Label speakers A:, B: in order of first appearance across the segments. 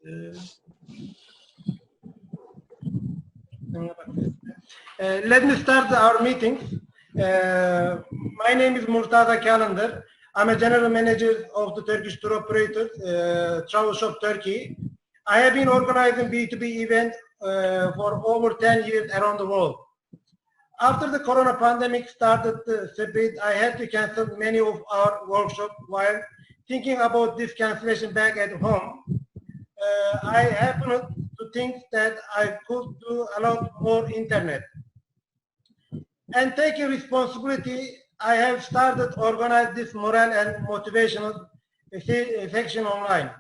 A: Let me start our meeting. My name is Murtaza Calendar. I'm a general manager of the Turkish tour operator, Travel Shop Turkey. I have been organizing B2B events for over 10 years around the world. After the corona pandemic started to spread, I had to cancel many of our workshops. While thinking about this cancellation back at home, I happened to think that I could do a lot more internet. And taking responsibility, I have started to organize this morale and motivational section online.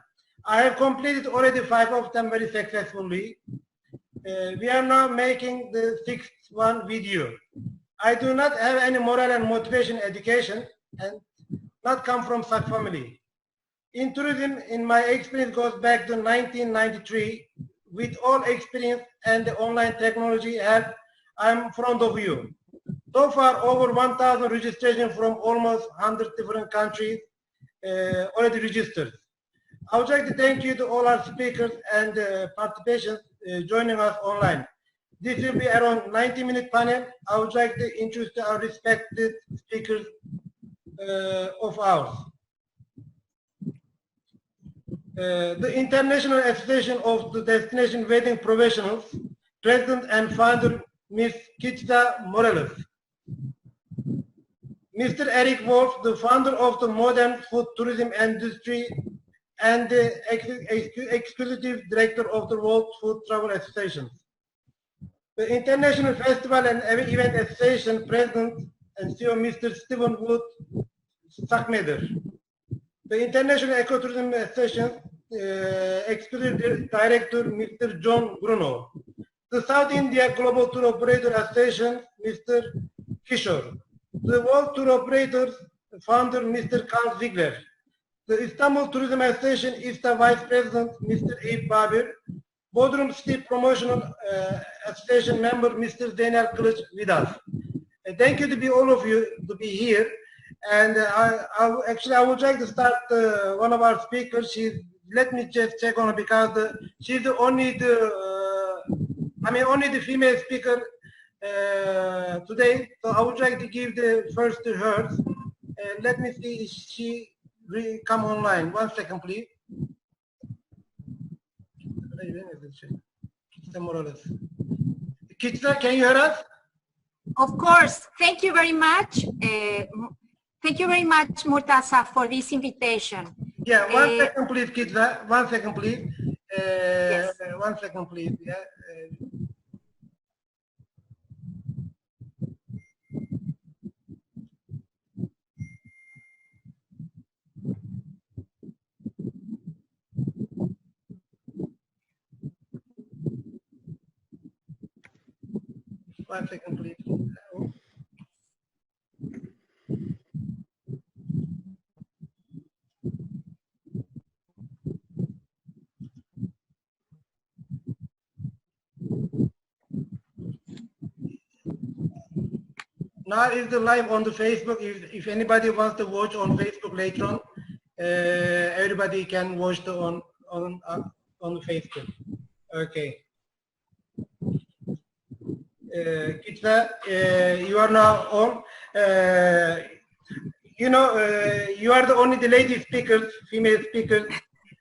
A: I have completed already 5 of them very successfully. We are now making the 6th one video. I do not have any moral and motivation education and not come from such family. In tourism, in my experience goes back to 1993. With all experience and the online technology help, I'm in front of you. So far, over 1,000 registrations from almost 100 different countries already registered. I would like to thank you to all our speakers and participants joining us online. This will be around 90-minute panel. I would like to introduce our respected speakers of ours. The International Association of the Destination Wedding Professionals, President and Founder, Ms. Kitzia Morales. Mr. Erik Wolf, the founder of the modern food tourism industry and the executive director of the World Food Travel Association. The International Festival and Event Association President and CEO, Mr. Stephen Wood Schmader. The International Ecotourism Association Executive Director, Mr. John Bruno. The South India Global Tour Operator Association, Mr. Kishore. The World Tour Operators Founder, Mr. Karl Ziegler. The Istanbul Tourism Association ISTTA Vice President, Mr. Eyup Babur. Bodrum City Promotional Association Member, Mr. Zeynel Kılıç with us. Thank you to be all of you to be here. And I would like to start one of our speakers. Let me just check on her because she's the only only the female speaker today. So I would like to give the first to her. Let me see if she will come online. 1 second, please. Kitzia, can you hear us?
B: Of course. Thank you very much. Thank you very much, Murtaza, for this invitation.
A: Yeah, 1 second, please, Kitzia. 1 second, please.
B: Yes.
A: 1 second, please. Yeah. One second, please. Now is the live on the Facebook. If anybody wants to watch on Facebook later on, everybody can watch the on the Facebook. Okay. Kitzia, you are now on. You are the only lady speakers, female speakers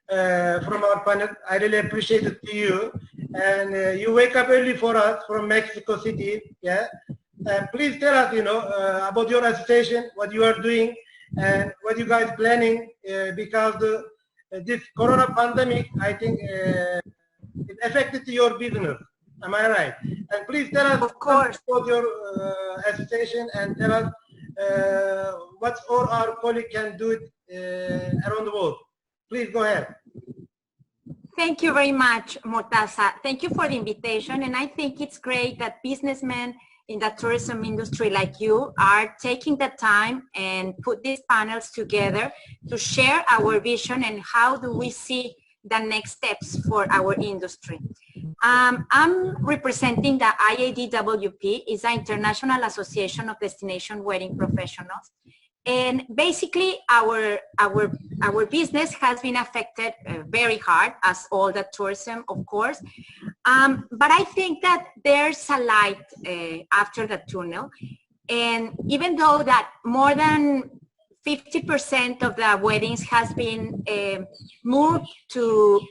A: from our panel. I really appreciate it to you. And you wake up early for us from Mexico City. Yeah. Please tell us, about your association, what you are doing, and what you guys planning, because this corona pandemic, I think, it affected your business. Am I right? And please tell us about your association and tell us what all our colleagues can do around the world. Please go ahead.
B: Thank you very much, Murtaza. Thank you for the invitation. And I think it's great that businessmen in the tourism industry like you are taking the time and put these panels together to share our vision and how do we see the next steps for our industry. I'm representing the IADWP, is the International Association of Destination Wedding Professionals. And basically our business has been affected very hard, as all the tourism, of course. But I think that there's a light after the tunnel. And even though that more than 50% of the weddings has been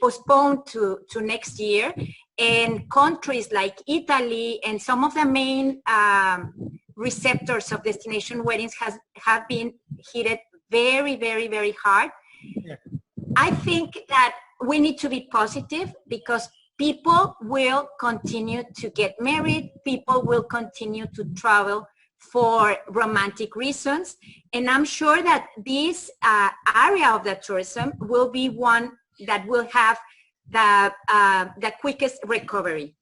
B: postponed to next year, and countries like Italy and some of the main receptors of destination weddings have been hit very, very, very hard. Yeah. I think that we need to be positive, because people will continue to get married, people will continue to travel for romantic reasons, and I'm sure that this area of the tourism will be one that will have the quickest recovery.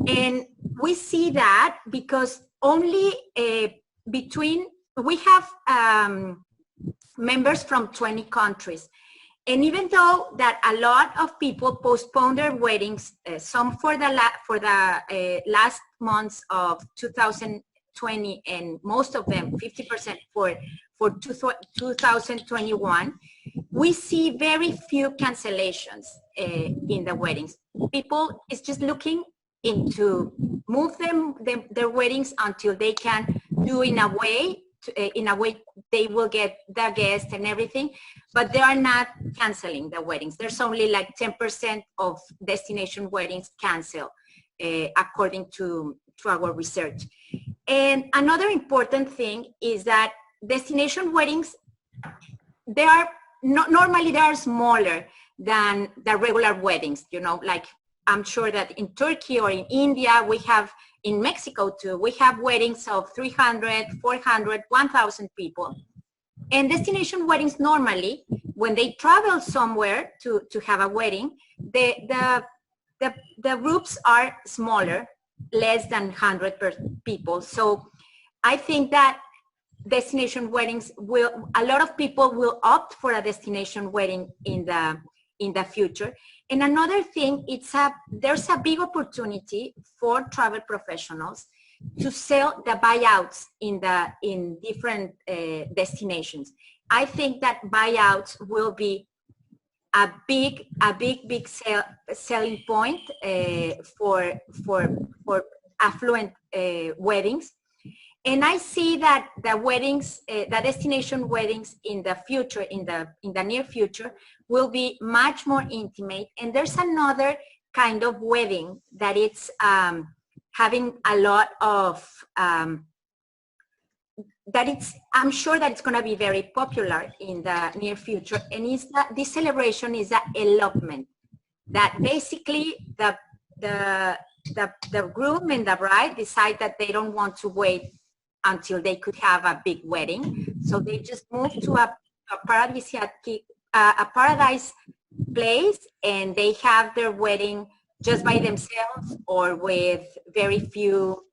B: And we see that because only we have members from 20 countries. And even though that a lot of people postpone their weddings, some for the last months of 2020, and most of them, 50% for 2021, we see very few cancellations in the weddings. People is just looking into move their weddings until they can do in a way they will get the guests and everything, but they are not canceling the weddings. There's only like 10% of destination weddings cancel, according to our research. And another important thing is that destination weddings, they are normally they are smaller than the regular weddings. You know, like I'm sure that in Turkey or in India, we have, in Mexico too, we have weddings of 300, 400, 1,000 people. And destination weddings normally, when they travel somewhere to have a wedding, the groups are smaller, less than 100 people. So I think that destination weddings a lot of people will opt for a destination wedding in the future. And another thing, there's a big opportunity for travel professionals to sell the buyouts in different destinations. I think that buyouts will be a big selling point for affluent weddings. And I see that the weddings, the destination weddings in the future, in the near future, will be much more intimate. And there's another kind of wedding that it's having a lot of, I'm sure that it's going to be very popular in the near future. And this celebration is the elopement. That basically the groom and the bride decide that they don't want to wait until they could have a big wedding. So they just move to a paradise place, and they have their wedding just by themselves or with very few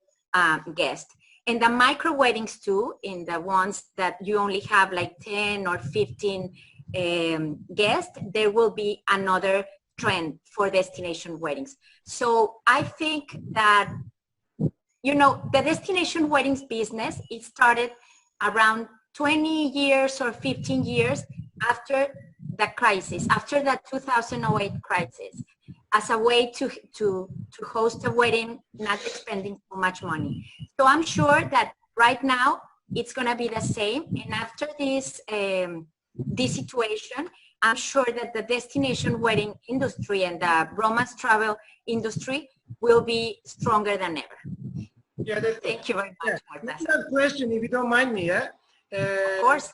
B: guests. And the micro weddings too, in the ones that you only have like 10 or 15 guests, there will be another trend for destination weddings. So I think that, you know, the destination weddings business, it started around 20 years or 15 years after the crisis, after the 2008 crisis, as a way to host a wedding, not expending so much money. So I'm sure that right now it's going to be the same. And after this situation, I'm sure that the destination wedding industry and the romance travel industry will be stronger than ever.
A: Yeah,
B: thank you very much.
A: Yeah. One question, if you don't mind me.
B: Of course.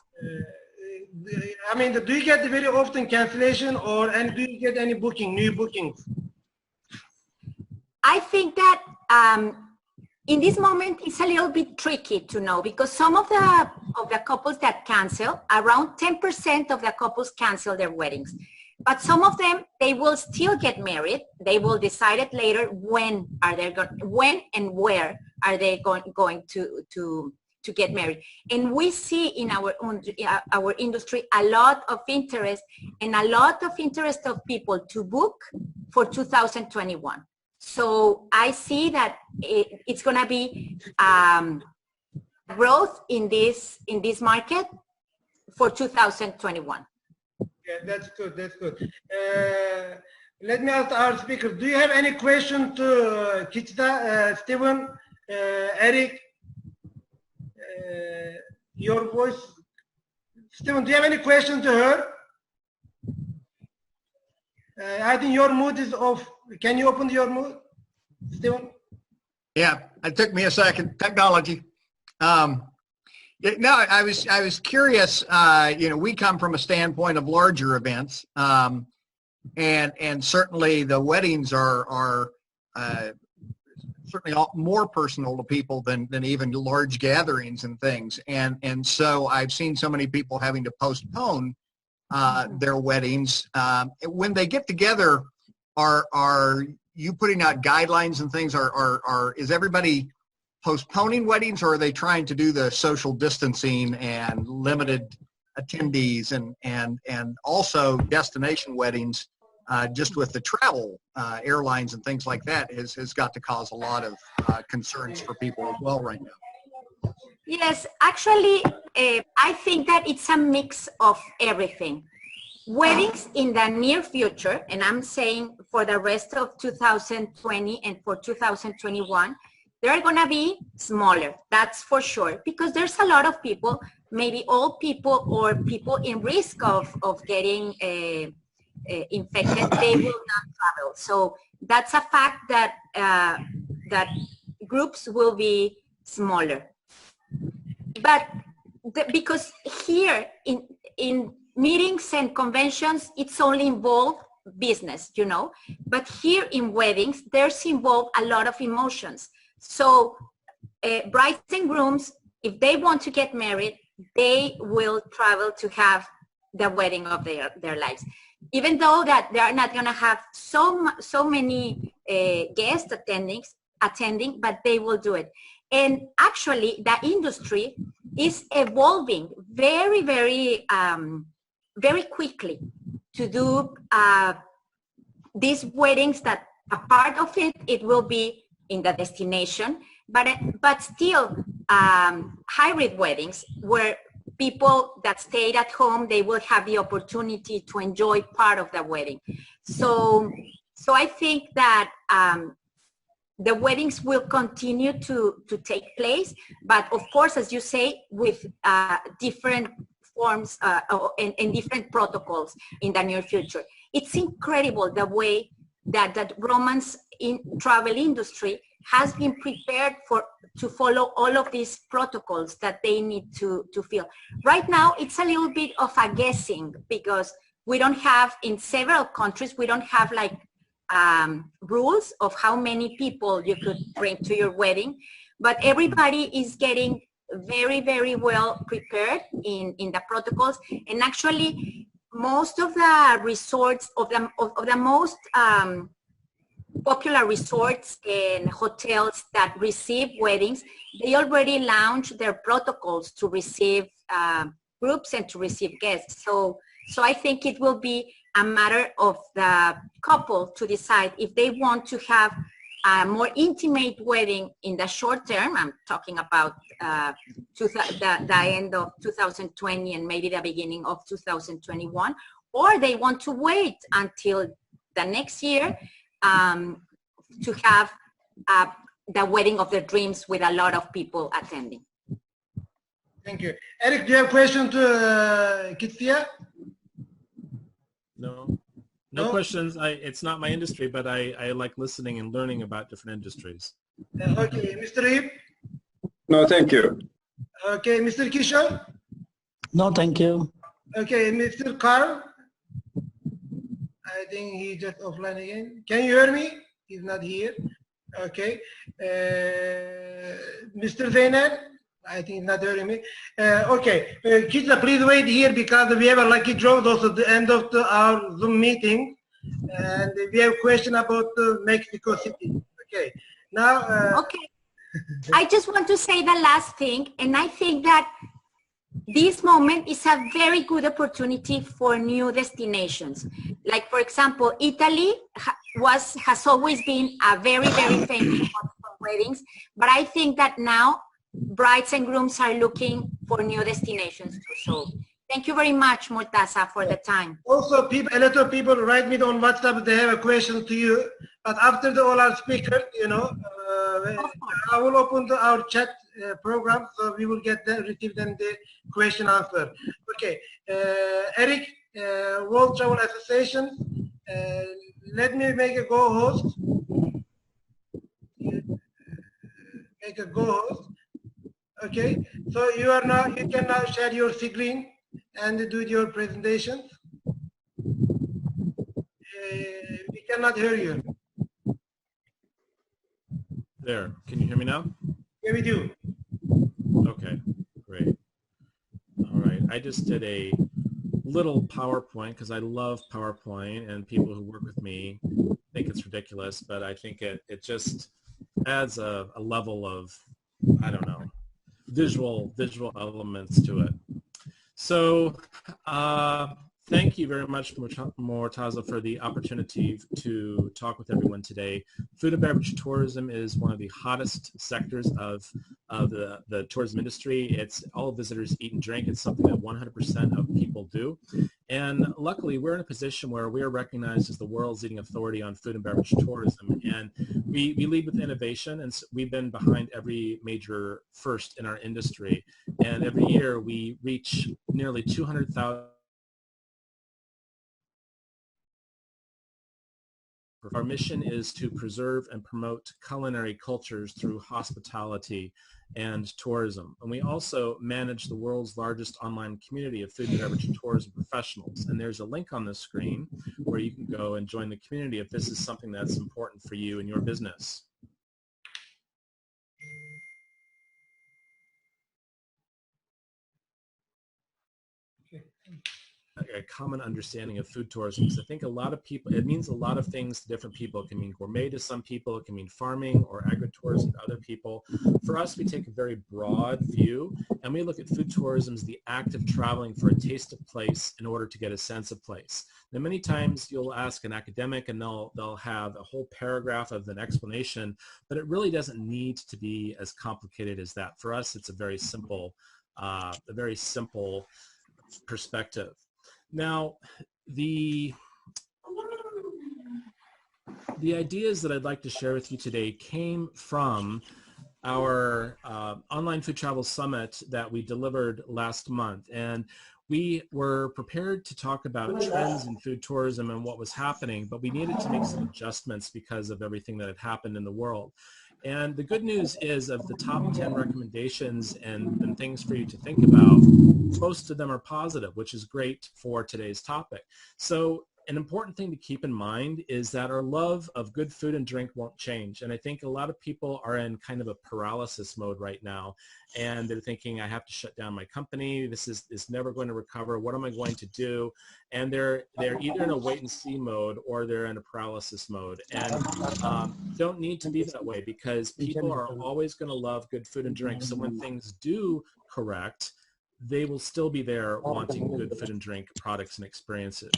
A: I mean, do you get very often cancellation, and do you get any new bookings?
B: I think that in this moment it's a little bit tricky to know, because some of the couples that cancel, around 10% of the couples cancel their weddings. But some of them, they will still get married. They will decide it later when and where are they going to get married. And we see in our industry a lot of interest, and a lot of interest of people to book for 2021. So I see that it's going to be growth in this market. for 2021.
A: Yeah, that's good. That's good. Let me ask our speakers. Do you have any question to Kitzia, Stephen, Erik? Your voice, Stephen. Do you have any question to her? I think your mood is off. Can you open your mood, Stephen?
C: Yeah, it took me a second. Technology. No, I was curious. You know, we come from a standpoint of larger events, and certainly the weddings are certainly more personal to people than even large gatherings and things. And so I've seen so many people having to postpone their weddings. When they get together, are you putting out guidelines and things? Is everybody postponing weddings, or are they trying to do the social distancing and limited attendees and also destination weddings? Just with the travel airlines and things like that has got to cause a lot of concerns for people as well right now.
B: Yes, actually, I think that it's a mix of everything. Weddings in the near future, and I'm saying for the rest of 2020 and for 2021, they're going to be smaller, that's for sure, because there's a lot of people, maybe old people or people in risk of getting infected, they will not travel. So that's a fact that that groups will be smaller. But because here in meetings and conventions, it's only involved business, you know, but here in weddings, there's involved a lot of emotions. So brides and grooms, if they want to get married, they will travel to have the wedding of their lives. Even though that they are not going to have so many guests attending, but they will do it. And actually, the industry is evolving very, very, very quickly to do these weddings. That a part of it will be in the destination, but still hybrid weddings where people that stayed at home, they will have the opportunity to enjoy part of the wedding. So I think that the weddings will continue to take place, but of course, as you say, with different forms and different protocols in the near future. It's incredible the way that Romance in travel industry has been prepared to follow all of these protocols that they need to fill. Right now, it's a little bit of a guessing because we don't have, in several countries, we don't have like rules of how many people you could bring to your wedding, but everybody is getting very, very well prepared in the protocols. And actually, most of the resorts, of the most popular resorts and hotels that receive weddings, they already launched their protocols to receive groups and to receive guests. So I think it will be a matter of the couple to decide if they want to have a more intimate wedding in the short term. I'm talking about the end of 2020 and maybe the beginning of 2021, or they want to wait until the next year to have the wedding of their dreams with a lot of people attending.
A: Thank you. Erik, do you have a question to Kitzia?
D: No questions. It's not my industry, but I like listening and learning about different industries.
A: Okay, Mr. Eyup?
E: No, thank you.
A: Okay, Mr. Kishore?
F: No, thank you.
A: Okay, Mr. Karl? I think he just offline again. Can you hear me? He's not here. Okay. Mr. Zeynel? I think he's not hearing me. Okay. Kitzia, please wait here because we have a lucky draw also at the end of our Zoom meeting. And we have a question about Mexico City. Okay. Now.
B: Okay. I just want to say the last thing, and I think that this moment is a very good opportunity for new destinations. Like, for example, Italy has always been a very, very famous spot for weddings, but I think that now brides and grooms are looking for new destinations too. So Thank you very much, Murtaza, for the time.
A: Also, a lot of people write me on WhatsApp. They have a question to you. But after all our speakers, I will open our chat program, so we will receive them the question answer. Okay, Erik Wolf Travel Association. Let me make a co-host. Make a co-host. Okay, so you can now share your screen and do your presentation. We cannot hear you.
D: There, can you hear me now?
A: Yeah, we do.
D: Okay, great. All right, I just did a little PowerPoint because I love PowerPoint, and people who work with me think it's ridiculous, but I think it just adds a level of, I don't know, visual elements to it. So thank you very much, Murtaza, for the opportunity to talk with everyone today. Food and beverage tourism is one of the hottest sectors of the tourism industry. It's all visitors eat and drink. It's something that 100% of people do. And luckily, we're in a position where we are recognized as the world's leading authority on food and beverage tourism. And we lead with innovation, and so we've been behind every major first in our industry. And every year, we reach nearly 200,000. Our mission is to preserve and promote culinary cultures through hospitality and tourism. And we also manage the world's largest online community of food and beverage and tourism professionals. And there's a link on the screen where you can go and join the community if this is something that's important for you and your business. A common understanding of food tourism, because I think a lot of people, it means a lot of things to different people. It can mean gourmet to some people, it can mean farming or agritourism to other people. For us, we take a very broad view, and we look at food tourism as the act of traveling for a taste of place in order to get a sense of place. Now, many times you'll ask an academic and they'll have a whole paragraph of an explanation, but it really doesn't need to be as complicated as that. For us, it's a very simple perspective. Now, the ideas that I'd like to share with you today came from our online food travel summit that we delivered last month. And we were prepared to talk about trends in food tourism and what was happening, but we needed to make some adjustments because of everything that had happened in the world. And the good news is, of the top 10 recommendations and things for you to think about, most of them are positive, which is great for today's topic. So an important thing to keep in mind is that our love of good food and drink won't change. And I think a lot of people are in kind of a paralysis mode right now. And they're thinking, I have to shut down my company. This is never going to recover. What am I going to do? And they're either in a wait and see mode or they're in a paralysis mode. And don't need to be that way, because people are always going to love good food and drink. So when things do correct, they will still be there wanting good food and drink products and experiences.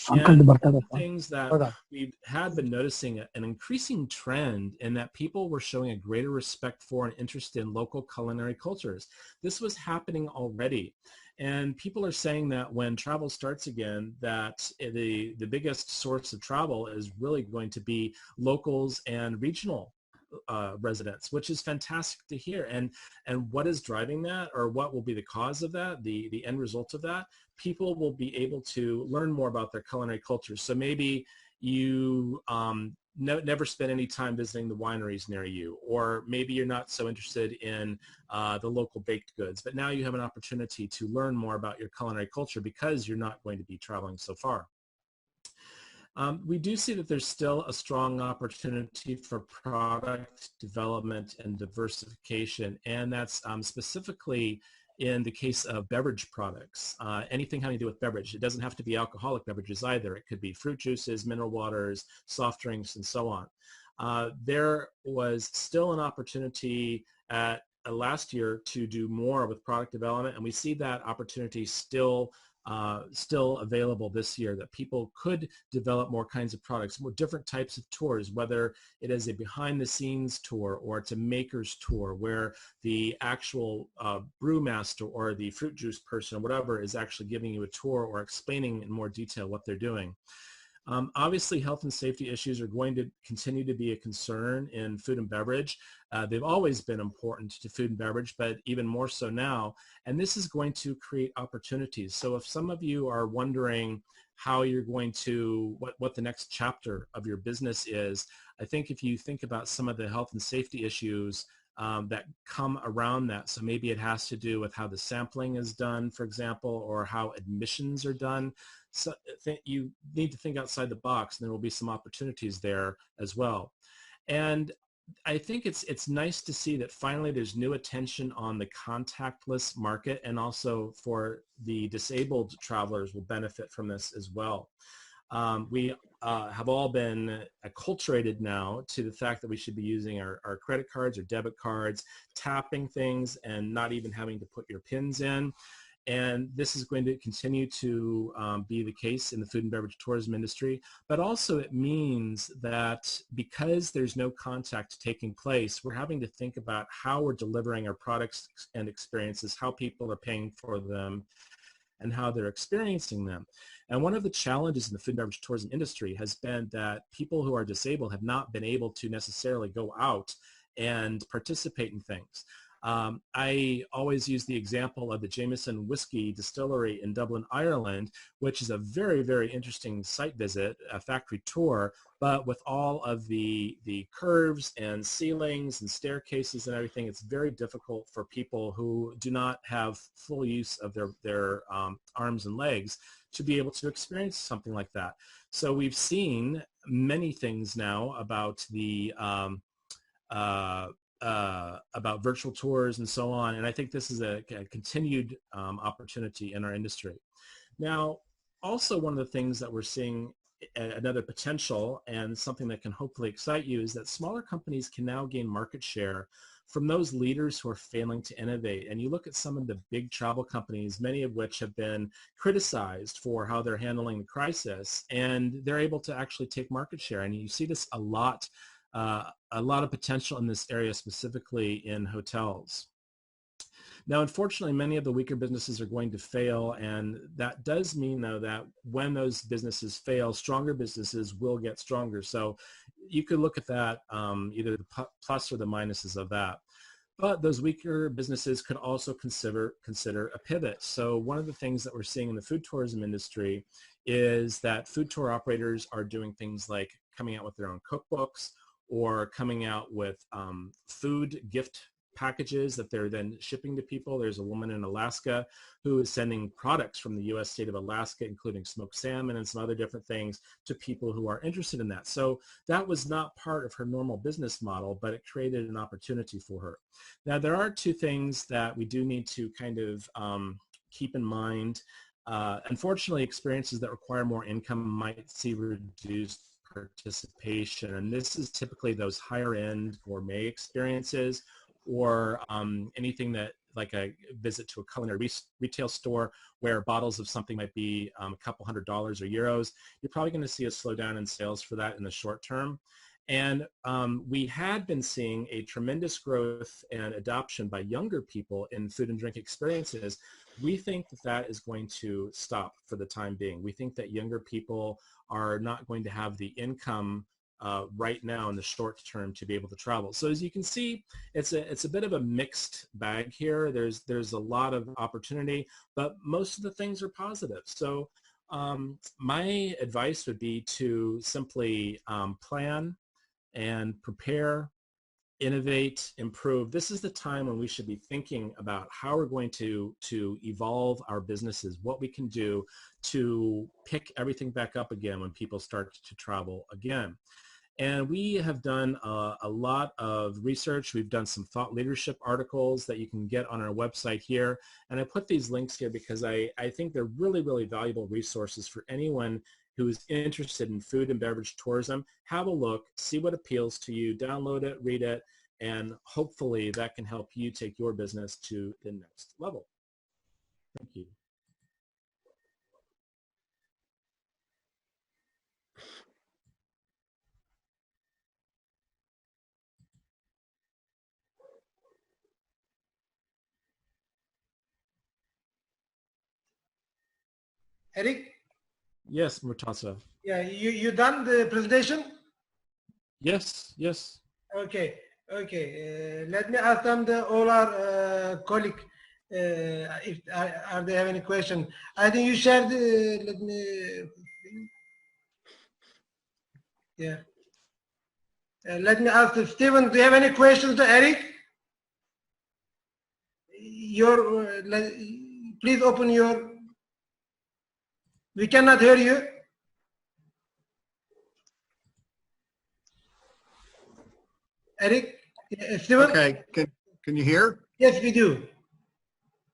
D: And things that we had been noticing an increasing trend in that people were showing a greater respect for and interest in local culinary cultures. This was happening already. And people are saying that when travel starts again, that the biggest source of travel is really going to be locals and regional residents, which is fantastic to hear. And what is driving that, or what will be the cause of that, the end result of that? People will be able to learn more about their culinary cultures. So maybe you never spend any time visiting the wineries near you, or maybe you're not so interested in the local baked goods, but now you have an opportunity to learn more about your culinary culture because you're not going to be traveling so far. We do see that there's still a strong opportunity for product development and diversification, and that's specifically in the case of beverage products. Anything having to do with beverage. It doesn't have to be alcoholic beverages either. It could be fruit juices, mineral waters, soft drinks, and so on. There was still an opportunity last year to do more with product development, and we see that opportunity still still available this year, that people could develop more kinds of products, more different types of tours, whether it is a behind-the-scenes tour or it's a maker's tour where the actual brewmaster or the fruit juice person or whatever is actually giving you a tour or explaining in more detail what they're doing. Obviously, health and safety issues are going to continue to be a concern in food and beverage. They've always been important to food and beverage, but even more so now. And this is going to create opportunities. So if some of you are wondering how you're going to, what the next chapter of your business is, I think if you think about some of the health and safety issues that come around that. So maybe it has to do with how the sampling is done, for example, or how admissions are done. So you need to think outside the box, and there will be some opportunities there as well. And I think it's nice to see that finally there's new attention on the contactless market, and also for the disabled travelers will benefit from this as well. We have all been acculturated now to the fact that we should be using our credit cards or debit cards, tapping things and not even having to put your PINs in. And this is going to continue to be the case in the food and beverage tourism industry. But also it means that because there's no contact taking place, we're having to think about how we're delivering our products and experiences, how people are paying for them, and how they're experiencing them. And one of the challenges in the food and beverage tourism industry has been that people who are disabled have not been able to necessarily go out and participate in things. I always use the example of the Jameson Whiskey Distillery in Dublin, Ireland, which is a very, very interesting site visit, a factory tour, but with all of the curves and ceilings and staircases and everything, it's very difficult for people who do not have full use of their arms and legs to be able to experience something like that. So we've seen many things now about the about virtual tours and so on, and I think this is a continued opportunity in our industry. Now, also one of the things that we're seeing, another potential and something that can hopefully excite you, is that smaller companies can now gain market share from those leaders who are failing to innovate. And you look at some of the big travel companies, many of which have been criticized for how they're handling the crisis, and they're able to actually take market share. And you see this a lot of potential in this area, specifically in hotels. Now, unfortunately, many of the weaker businesses are going to fail, and that does mean, though, that when those businesses fail, stronger businesses will get stronger. So you could look at that, either the plus or the minuses of that. But those weaker businesses could also consider a pivot. So one of the things that we're seeing in the food tourism industry is that food tour operators are doing things like coming out with their own cookbooks, or coming out with food gift packages that they're then shipping to people. There's a woman in Alaska who is sending products from the U.S. state of Alaska, including smoked salmon and some other different things, to people who are interested in that. So that was not part of her normal business model, but it created an opportunity for her. Now, there are two things that we do need to kind of keep in mind. Unfortunately, experiences that require more income might see reduced participation, and this is typically those higher end gourmet experiences, or anything that, like a visit to a culinary retail store where bottles of something might be a couple $100 or euros. You're probably going to see a slowdown in sales for that in the short term. And we had been seeing a tremendous growth and adoption by younger people in food and drink experiences. We think that that is going to stop for the time being. We think that younger people are not going to have the income right now in the short term to be able to travel. So as you can see, it's a bit of a mixed bag here. There's a lot of opportunity, but most of the things are positive. So my advice would be to simply plan and prepare, innovate, improve. This is the time when we should be thinking about how we're going to evolve our businesses, what we can do to pick everything back up again when people start to travel again. And we have done a lot of research. We've done some thought leadership articles that you can get on our website here. And I put these links here because I think they're really, really valuable resources for anyone who is interested in food and beverage tourism. Have a look, see what appeals to you, download it, read it, and hopefully that can help you take your business to the next level. Thank you.
A: Erik?
D: Yes, Murtaza.
A: Yeah, you done the presentation?
D: Yes, yes.
A: Okay, okay. Let me ask them all our colleague if are they have any question. I think you shared. Let me. Yeah. Let me ask Stephen. Do you have any questions to Erik? Please open your. We cannot hear you. Erik, Stephen.
C: Okay, can you hear?
A: Yes, we do.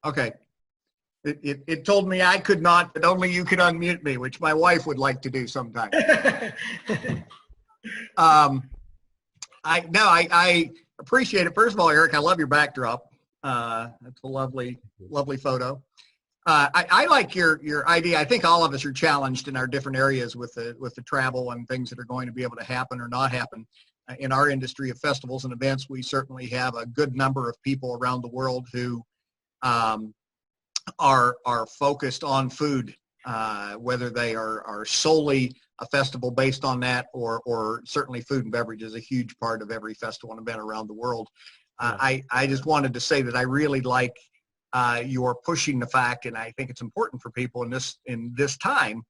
C: Okay. It told me I could not, but only you could unmute me, which my wife would like to do sometime. I appreciate it. First of all, Erik, I love your backdrop. That's a lovely photo. I like your idea. I think all of us are challenged in our different areas with the travel and things that are going to be able to happen or not happen. In our industry of festivals and events, we certainly have a good number of people around the world who are focused on food, whether they are solely a festival based on that, or certainly food and beverage is a huge part of every festival and event around the world. I just wanted to say that I really like your pushing the fact, and I think it's important for people in this time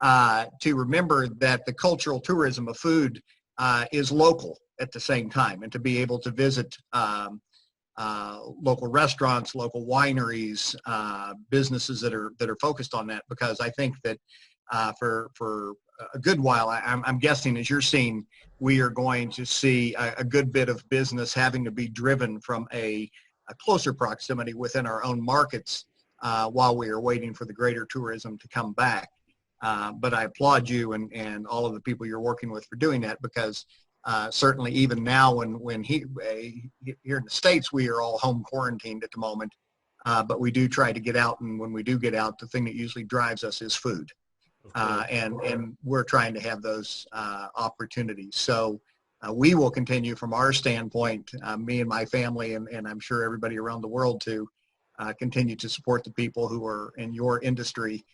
C: to remember that the cultural tourism of food is local at the same time, and to be able to visit local restaurants, local wineries, businesses that are focused on that, because I think that for a good while, I'm guessing, as you're seeing, we are going to see a good bit of business having to be driven from a closer proximity within our own markets while we are waiting for the greater tourism to come back. But I applaud you and all of the people you're working with for doing that, because certainly even now when here in the States, we are all home quarantined at the moment, but we do try to get out, and when we do get out, the thing that usually drives us is food. And we're trying to have those opportunities. So we will continue from our standpoint, me and my family, and I'm sure everybody around the world, to continue to support the people who are in your industry.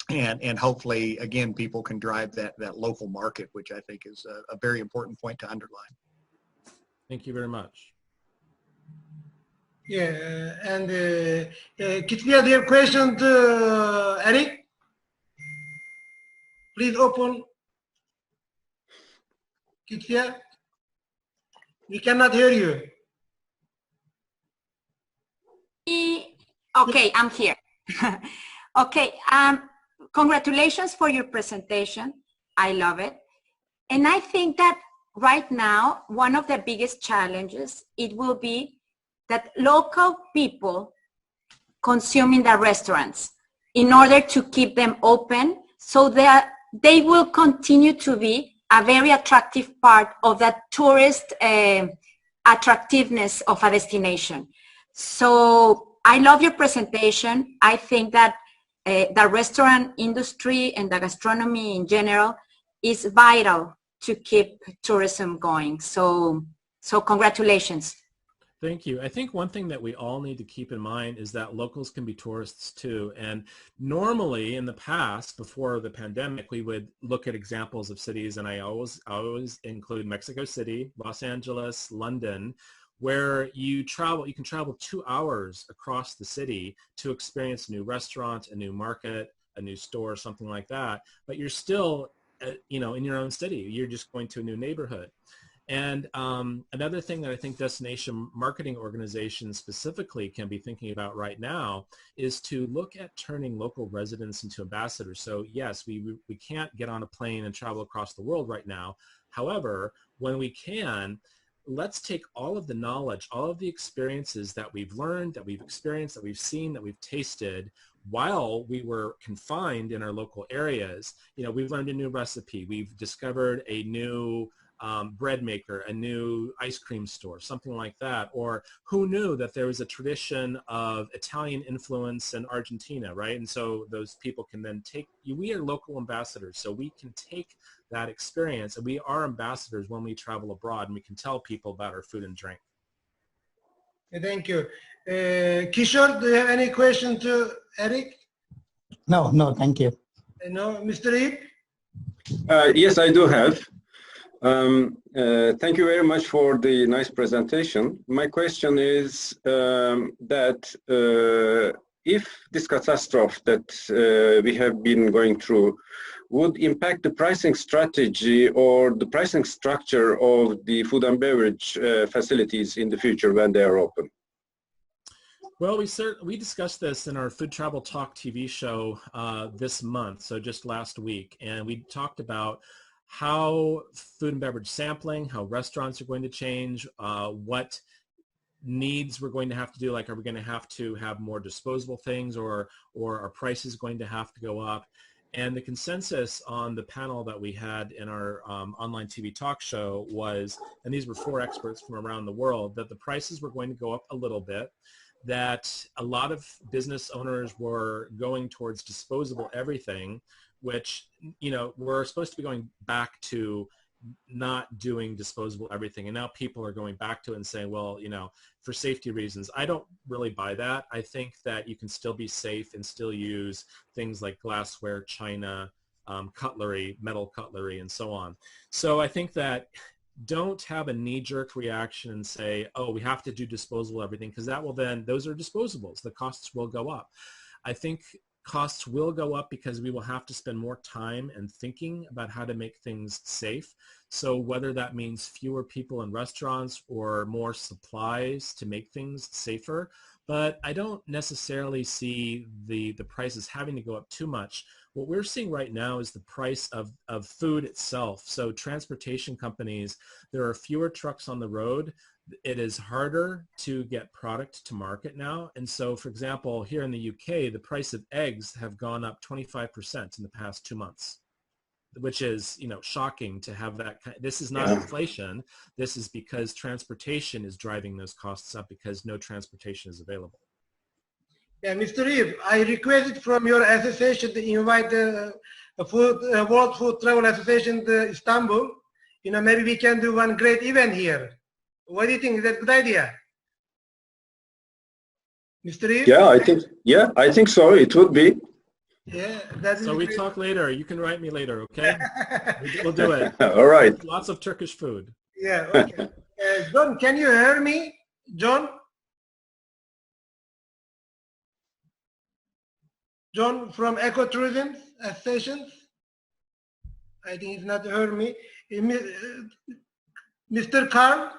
C: And hopefully, again, people can drive that local market, which I think is a very important point to underline.
D: Thank you very much.
A: Yeah, and Kitzia, do you have question to Erik? Please open. Kitzia, we cannot hear you.
B: Okay, I'm here. Okay, congratulations for your presentation. I love it. And I think that right now, one of the biggest challenges, it will be that local people consuming the restaurants in order to keep them open, so that they will continue to be a very attractive part of the tourist attractiveness of a destination. So I love your presentation. I think that the restaurant industry and the gastronomy in general is vital to keep tourism going. So congratulations.
D: Thank you. I think one thing that we all need to keep in mind is that locals can be tourists too. And normally in the past, before the pandemic, we would look at examples of cities, and I always include Mexico City, Los Angeles, London, where you can travel 2 hours across the city to experience a new restaurant, a new market, a new store, something like that. But you're still, in your own city. You're just going to a new neighborhood. And another thing that I think destination marketing organizations specifically can be thinking about right now is to look at turning local residents into ambassadors. So yes, we can't get on a plane and travel across the world right now. However, when we can, let's take all of the knowledge, all of the experiences that we've learned, that we've experienced, that we've seen, that we've tasted while we were confined in our local areas. We've learned a new recipe. We've discovered a new bread maker, a new ice cream store, something like that. Or who knew that there was a tradition of Italian influence in Argentina, right? And so those people can then we are local ambassadors, so we can take that experience, and we are ambassadors when we travel abroad, and we can tell people about our food and drink.
A: Thank you. Kishore, do you have any question to Erik?
F: No, thank you.
A: No, Mr. Eyup?
E: Yes, I do have. Thank you very much for the nice presentation. My question is if this catastrophe that we have been going through would impact the pricing strategy or the pricing structure of the food and beverage facilities in the future when they are open.
D: Well, we discussed this in our Food Travel Talk TV show this month, so just last week, and we talked about how food and beverage sampling, how restaurants are going to change, what needs we're going to have to do, like are we going to have more disposable things, or are prices going to have to go up? And the consensus on the panel that we had in our online TV talk show was, and these were 4 experts from around the world, that the prices were going to go up a little bit, that a lot of business owners were going towards disposable everything, which, you know, we're supposed to be going back to not doing disposable everything. And now people are going back to it and saying, well, you know, for safety reasons. I don't really buy that. I think that you can still be safe and still use things like glassware, china, cutlery, metal cutlery, and so on. So I think that don't have a knee-jerk reaction and say, oh, we have to do disposable everything, because that will then, those are disposables. The costs will go up. I think costs will go up because we will have to spend more time and thinking about how to make things safe. So whether that means fewer people in restaurants or more supplies to make things safer, but I don't necessarily see the prices having to go up too much. What we're seeing right now is the price of food itself. So transportation companies, there are fewer trucks on the road. It is harder to get product to market now. And so, for example, here in the UK, the price of eggs have gone up 25% in the past 2 months, which is, you know, shocking to have that. This is not inflation. This is because transportation is driving those costs up because no transportation is available.
A: Yeah, Mr. Eyup, I requested from your association to invite the World Food Travel Association to Istanbul. You know, maybe we can do one great event here. What do you think? Is that a good idea? Mr. Eyup?
E: Yeah, I think so. It would be.
A: Yeah, that's
D: so we talk later. You can write me later, okay? We'll do it.
E: All right.
D: Lots of Turkish food.
A: Yeah, okay. John, can you hear me? John? John from Ecotourism Associations? I think he's not heard me. Mr. Karl,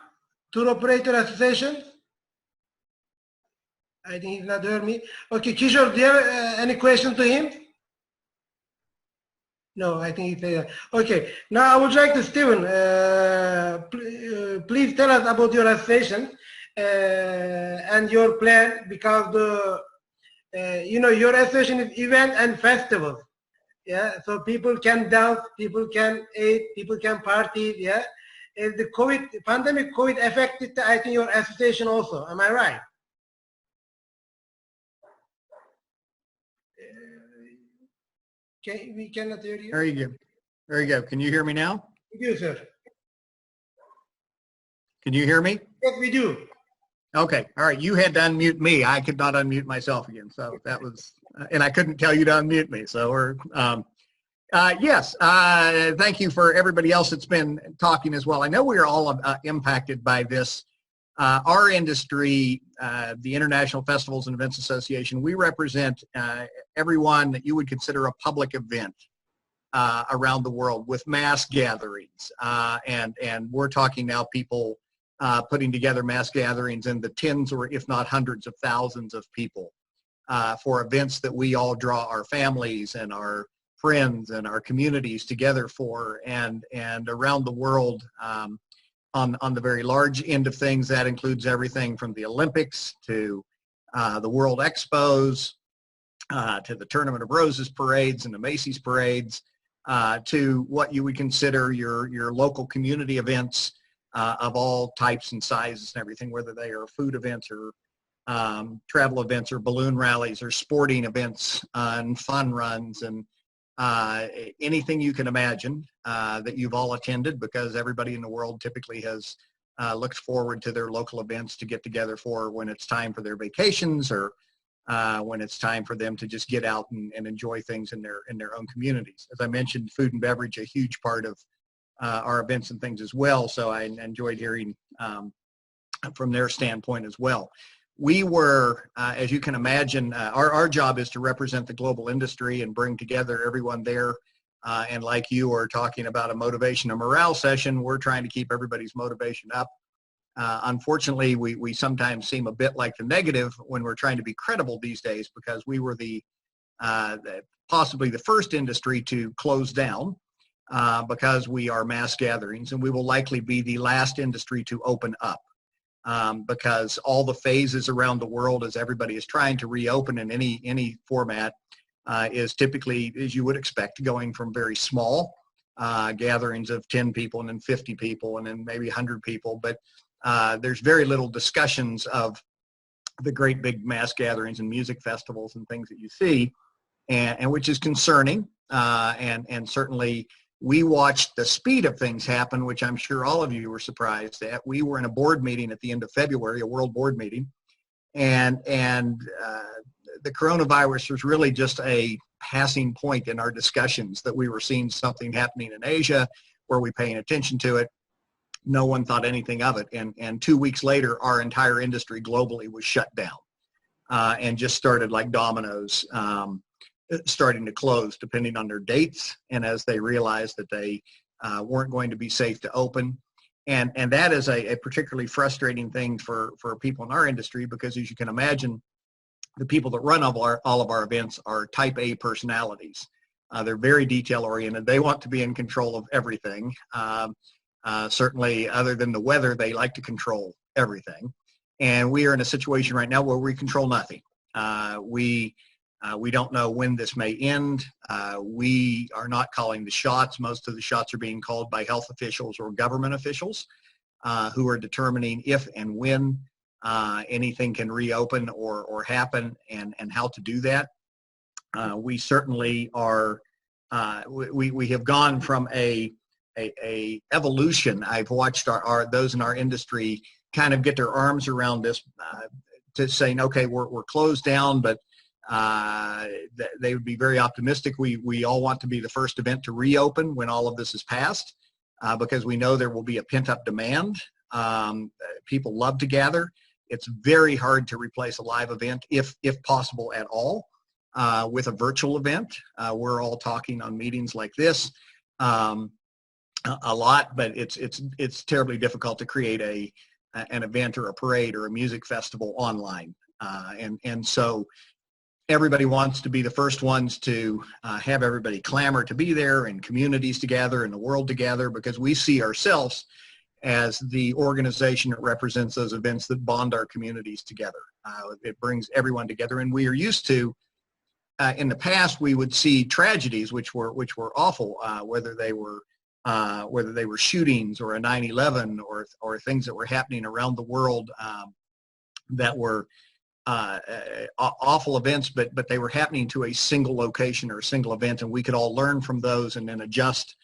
A: Tour Operator Association? I think he's not heard me. Okay, Kishore, do you have any question to him? No, I think he's okay. Now I would like to, Stephen, please tell us about your association and your plan, because you know, your association is event and festival. Yeah, so people can dance, people can eat, people can party. Yeah, and the pandemic affected, I think, your association also. Am I right? Okay, we cannot hear you.
C: There you go. There you go. Can you hear me now?
A: We do, sir.
C: Can you hear me?
A: Yes, we do.
C: Okay. All right. You had to unmute me. I could not unmute myself again. So that was, and I couldn't tell you to unmute me. So we're, yes. Thank you for everybody else that's been talking as well. I know we are all impacted by this. Our industry, the International Festivals and Events Association, we represent everyone that you would consider a public event around the world with mass gatherings. And we're talking now people putting together mass gatherings in the tens or if not hundreds of thousands of people for events that we all draw our families and our friends and our communities together for. And around the world, on the very large end of things, that includes everything from the Olympics to the World Expos, to the Tournament of Roses parades and the Macy's parades, to what you would consider your local community events of all types and sizes and everything, whether they are food events or travel events or balloon rallies or sporting events and fun runs and anything you can imagine that you've all attended, because everybody in the world typically has looked forward to their local events to get together for when it's time for their vacations or when it's time for them to just get out and enjoy things in their own communities. As I mentioned, food and beverage, a huge part of our events and things as well. So I enjoyed hearing from their standpoint as well. We were, as you can imagine, our job is to represent the global industry and bring together everyone there. And like you are talking about a motivation and morale session, we're trying to keep everybody's motivation up. Unfortunately, we sometimes seem a bit like the negative when we're trying to be credible these days, because we were possibly the first industry to close down because we are mass gatherings, and we will likely be the last industry to open up. Because all the phases around the world as everybody is trying to reopen in any format is typically, as you would expect, going from very small gatherings of 10 people and then 50 people and then maybe 100 people. But there's very little discussions of the great big mass gatherings and music festivals and things that you see, and which is concerning. And certainly we watched the speed of things happen, which I'm sure all of you were surprised at. We were in a board meeting at the end of February, a world board meeting, and the coronavirus was really just a passing point in our discussions, that we were seeing something happening in Asia. Were we paying attention to it? No one thought anything of it. And 2 weeks later, our entire industry globally was shut down and just started like dominoes, starting to close depending on their dates, and as they realized that they weren't going to be safe to open. And that is a particularly frustrating thing for people in our industry, because as you can imagine, the people that run all of our events are type A personalities. They're very detail oriented. They want to be in control of everything. Certainly, other than the weather, they like to control everything. And we are in a situation right now where we control nothing. We don't know when this may end. We are not calling the shots. Most of the shots are being called by health officials or government officials who are determining if and when anything can reopen or happen, and how to do that. We certainly are, we have gone from a evolution. I've watched those in our industry kind of get their arms around this to saying, okay, we're closed down, but they would be very optimistic. We all want to be the first event to reopen when all of this is passed, because we know there will be a pent-up demand. People love to gather. It's very hard to replace a live event, if possible at all, with a virtual event. We're all talking on meetings like this a lot, but it's terribly difficult to create an event or a parade or a music festival online, and so everybody wants to be the first ones to have everybody clamor to be there, and communities together and the world together, because we see ourselves as the organization that represents those events that bond our communities together. It brings everyone together, and we are used to, in the past, we would see tragedies which were awful, whether they were shootings or a 9/11 or things that were happening around the world that were awful events, but they were happening to a single location or a single event, and we could all learn from those and then adjust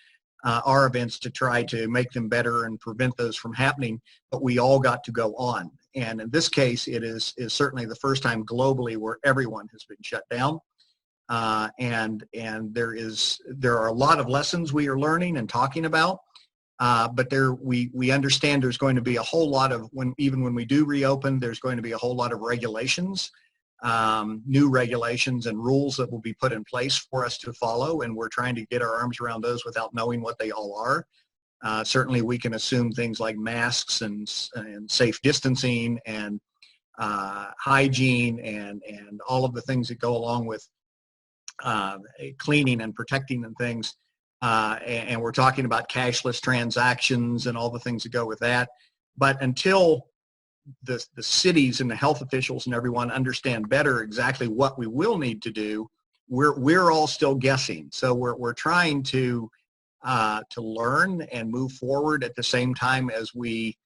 C: our events to try to make them better and prevent those from happening. But we all got to go on, and in this case, it is certainly the first time globally where everyone has been shut down, and there are a lot of lessons we are learning and talking about. But we understand there's going to be a whole lot of, even when we do reopen, there's going to be a whole lot of regulations, new regulations and rules that will be put in place for us to follow, and we're trying to get our arms around those without knowing what they all are. Certainly we can assume things like masks and safe distancing and hygiene and all of the things that go along with cleaning and protecting and things. And we're talking about cashless transactions and all the things that go with that. But until the cities and the health officials and everyone understand better exactly what we will need to do, we're all still guessing. So we're trying to learn and move forward at the same time as we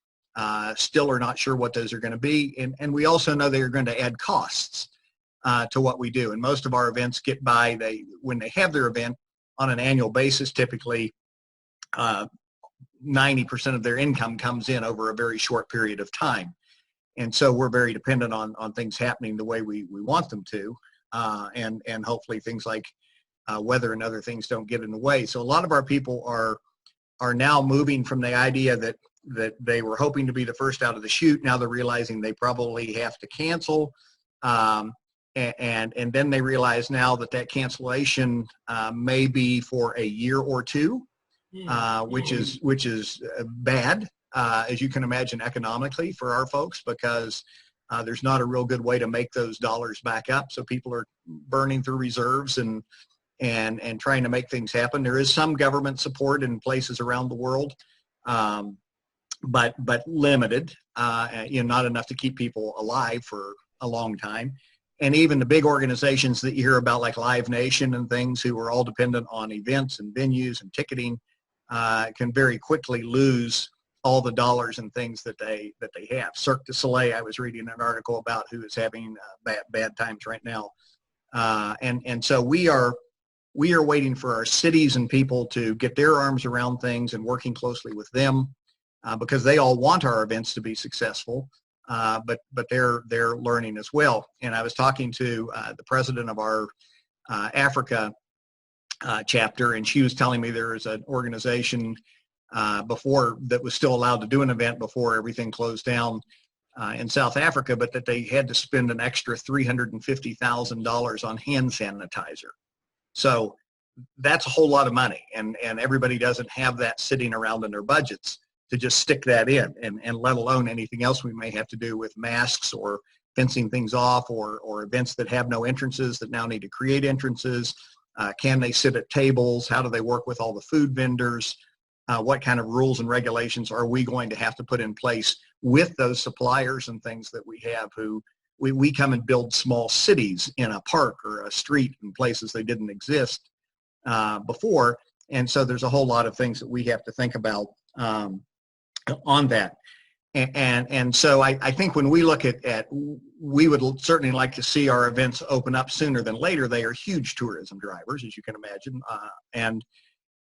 C: still are not sure what those are going to be. And we also know they are going to add costs to what we do. And most of our events get by, when they have their event on an annual basis, typically 90% of their income comes in over a very short period of time. And so we're very dependent on things happening the way we want them to, and hopefully things like weather and other things don't get in the way. So a lot of our people are now moving from the idea that they were hoping to be the first out of the chute. Now they're realizing they probably have to cancel, and then they realize now that cancellation may be for a year or two, which is bad, as you can imagine, economically for our folks, because there's not a real good way to make those dollars back up. So people are burning through reserves and trying to make things happen. There is some government support in places around the world, but limited, not enough to keep people alive for a long time. And even the big organizations that you hear about, like Live Nation and things, who are all dependent on events and venues and ticketing, can very quickly lose all the dollars and things that they have. Cirque du Soleil, I was reading an article about, who is having bad times right now, and so we are waiting for our cities and people to get their arms around things and working closely with them, because they all want our events to be successful, but they're learning as well. And I was talking to the president of our Africa chapter, and she was telling me there is an organization before that was still allowed to do an event before everything closed down in South Africa, but that they had to spend an extra $350,000 on hand sanitizer. So that's a whole lot of money, and everybody doesn't have that sitting around in their budgets to just stick that in, and let alone anything else we may have to do with masks or fencing things off, or events that have no entrances that now need to create entrances. Can they sit at tables? How do they work with all the food vendors? What kind of rules and regulations are we going to have to put in place with those suppliers and things that we have, who we come and build small cities in a park or a street in places they didn't exist before. And so there's a whole lot of things that we have to think about on that. And so I think when we look at, we would certainly like to see our events open up sooner than later. They are huge tourism drivers, as you can imagine.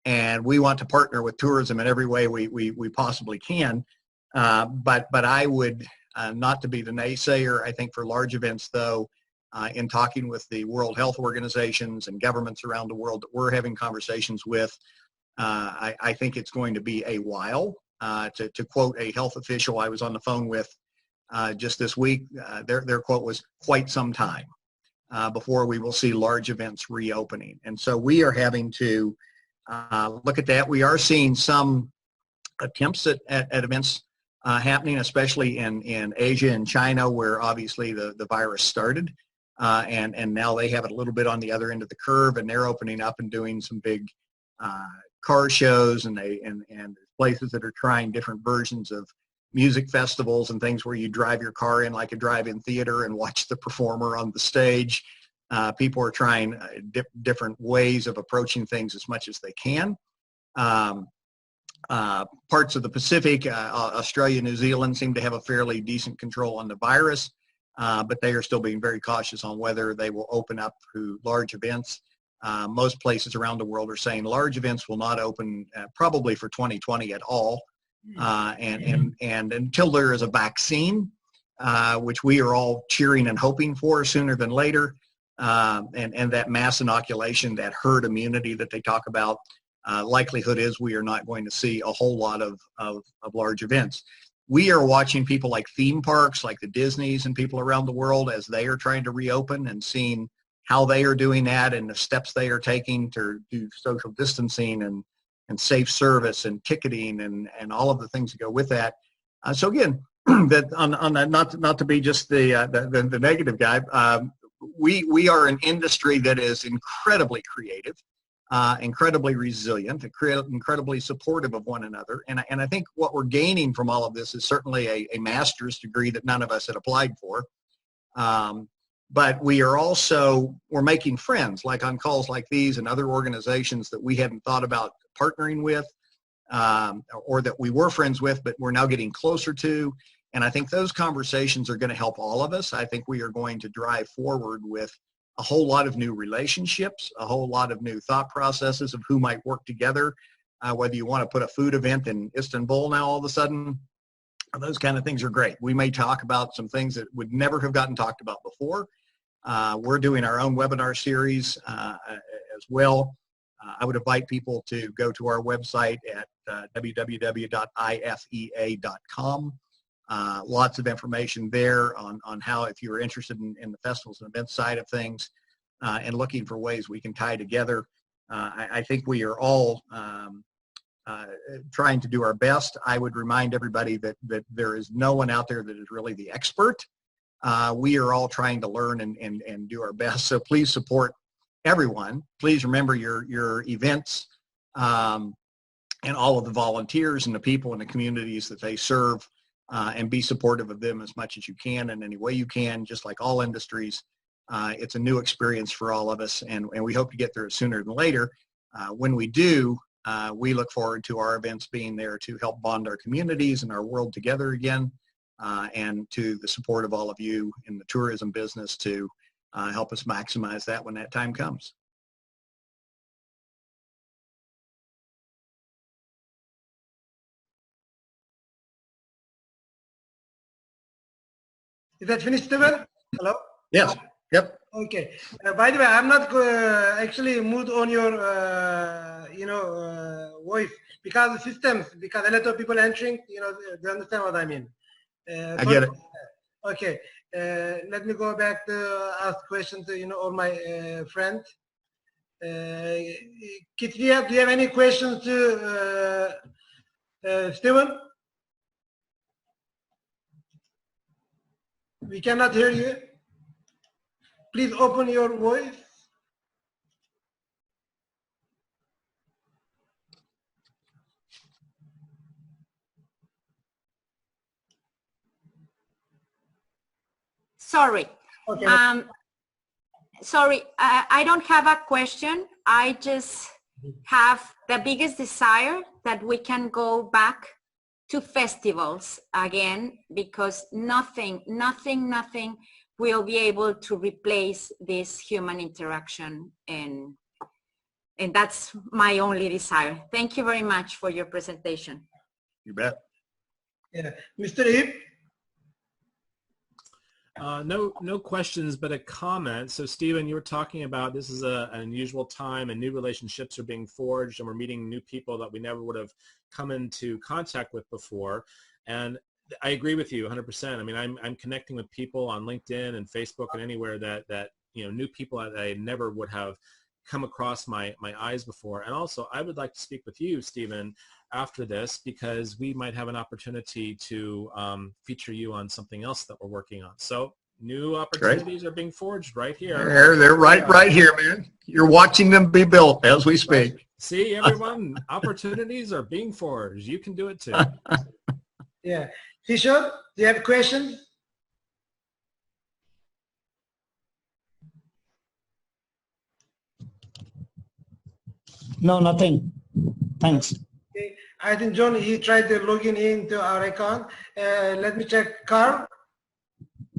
C: And we want to partner with tourism in every way we possibly can. But I would, not to be the naysayer, I think for large events, though, in talking with the World Health Organizations and governments around the world that we're having conversations with, I think it's going to be a while. To quote a health official I was on the phone with just this week, their quote was, quite some time before we will see large events reopening. And so we are having to look at that. We are seeing some attempts at events happening, especially in Asia and China, where obviously the virus started, and now they have it a little bit on the other end of the curve, and they're opening up and doing some big car shows, and places that are trying different versions of music festivals and things where you drive your car in like a drive-in theater and watch the performer on the stage. People are trying different ways of approaching things as much as they can. Parts of the Pacific, Australia, New Zealand seem to have a fairly decent control on the virus, but they are still being very cautious on whether they will open up through large events. Most places around the world are saying large events will not open probably for 2020 at all, and until there is a vaccine, which we are all cheering and hoping for sooner than later, and that mass inoculation, that herd immunity that they talk about, likelihood is we are not going to see a whole lot of large events. We are watching people like theme parks, like the Disneys and people around the world, as they are trying to reopen, and seeing how they are doing that and the steps they are taking to do social distancing and safe service and ticketing and all of the things that go with that. So again, that on that, not to be just the negative guy, we are an industry that is incredibly creative, incredibly resilient, incredibly supportive of one another. And I think what we're gaining from all of this is certainly a master's degree that none of us had applied for. But we are also, we're making friends, like on calls like these, and other organizations that we hadn't thought about partnering with, or that we were friends with, but we're now getting closer to. And I think those conversations are going to help all of us. I think we are going to drive forward with a whole lot of new relationships, a whole lot of new thought processes of who might work together, whether you want to put a food event in Istanbul now all of a sudden, those kind of things are great. We may talk about some things that would never have gotten talked about before. We're doing our own webinar series as well. I would invite people to go to our website at www.ifea.com. Lots of information there on how, if you're interested in the festivals and events side of things, and looking for ways we can tie together. I think we are all trying to do our best. I would remind everybody that there is no one out there that is really the expert. We are all trying to learn and do our best. So please support everyone. Please remember your events and all of the volunteers and the people in the communities that they serve, and be supportive of them as much as you can in any way you can, just like all industries. It's a new experience for all of us, and we hope to get through it sooner than later. When we do, we look forward to our events being there to help bond our communities and our world together again, and to the support of all of you in the tourism business to help us maximize that when that time comes.
A: Is that finished, Stephen? Hello?
C: Yes. Yep.
A: Okay. By the way, I'm not actually mood on your, voice because the systems, because a lot of people entering, they understand what I mean.
C: I get it.
A: Okay. Let me go back to ask questions to, all my friends. Kitzia, do you have any questions to Stephen? We cannot hear you. Please open your voice.
B: Sorry.
A: Okay.
B: Sorry, I don't have a question. I just have the biggest desire that we can go back to festivals again, because nothing will be able to replace this human interaction, and that's my only desire. Thank you very much for your presentation.
C: You bet.
A: Yeah. Mr. Eyup?
D: No questions, but a comment. So Stephen, you were talking about this is an unusual time and new relationships are being forged and we're meeting new people that we never would have come into contact with before. And I agree with you 100%. I mean, I'm connecting with people on LinkedIn and Facebook and anywhere that new people that I never would have come across my eyes before. And also, I would like to speak with you, Stephen, after this, because we might have an opportunity to feature you on something else that we're working on. So new opportunities are being forged right here.
C: They're right here, man. You're watching them be built as we speak.
D: See, everyone, opportunities are being forged. You can do it too.
A: Yeah. Kishore, do you have questions?
F: No, nothing. Thanks.
A: Okay. I think John, he tried to log into our account. Let me check. Karl?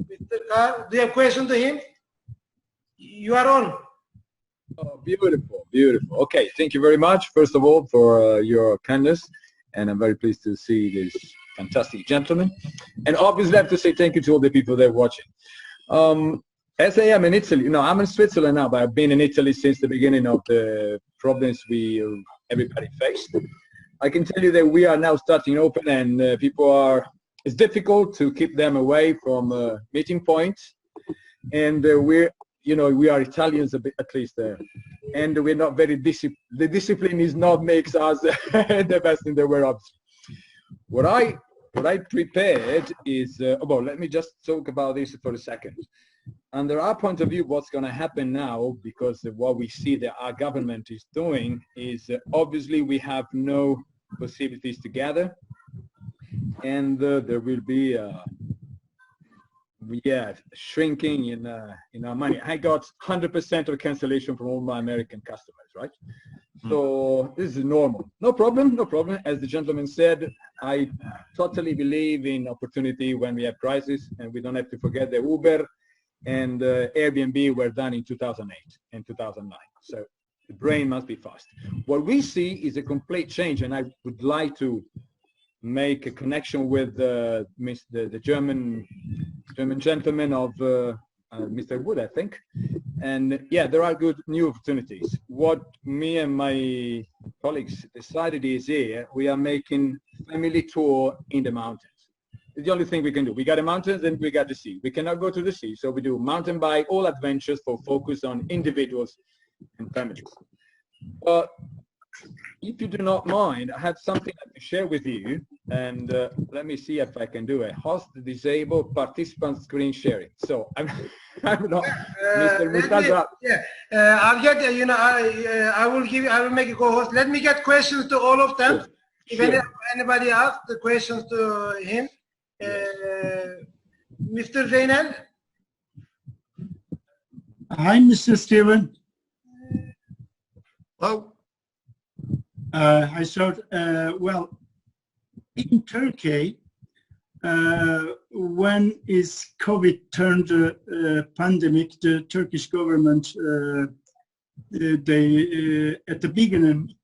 A: Mr. Karl, do you have questions to him? You are on.
G: Oh, beautiful, beautiful. Okay, thank you very much, first of all, for your kindness. And I'm very pleased to see this fantastic gentleman. And obviously, I have to say thank you to all the people that are watching. As I am in Italy, I'm in Switzerland now, but I've been in Italy since the beginning of the problems everybody faced. I can tell you that we are now starting open, and it's difficult to keep them away from meeting points. And we are Italians, at least, and we're not very disciplined. The discipline is not makes us the best in the world. What I prepared is, let me just talk about this for a second. Under our point of view, what's going to happen now, because of what we see that our government is doing, is obviously we have no possibilities to gather, and there will be shrinking in our money. I got 100% of cancellation from all my American customers, right? So this is normal. No problem. As the gentleman said, I totally believe in opportunity when we have crisis, and we don't have to forget that Uber and Airbnb were done in 2008 and 2009. So the brain must be fast. What we see is a complete change, and I would like to make a connection with the German gentleman of Mr. Wood, I think. And yeah, there are good new opportunities. What me and my colleagues decided is here, we are making family tour in the mountains. It's the only thing we can do. We got the mountains and we got the sea. We cannot go to the sea, so we do mountain bike, all adventures for focus on individuals and families. But if you do not mind, I have something to share with you, and let me see if I can do it. Host disabled participant screen sharing. So I'm not Mr. Murtaza.
A: Yeah, I'll get. I will make a co-host. Let me get questions to all of them.
G: Sure.
A: If anybody asks the questions to him, Mr. Zainal.
F: Hi, Mr. Steven.
C: Hello.
F: I thought, well, in Turkey, when is COVID turned pandemic, the Turkish government, they at the beginning,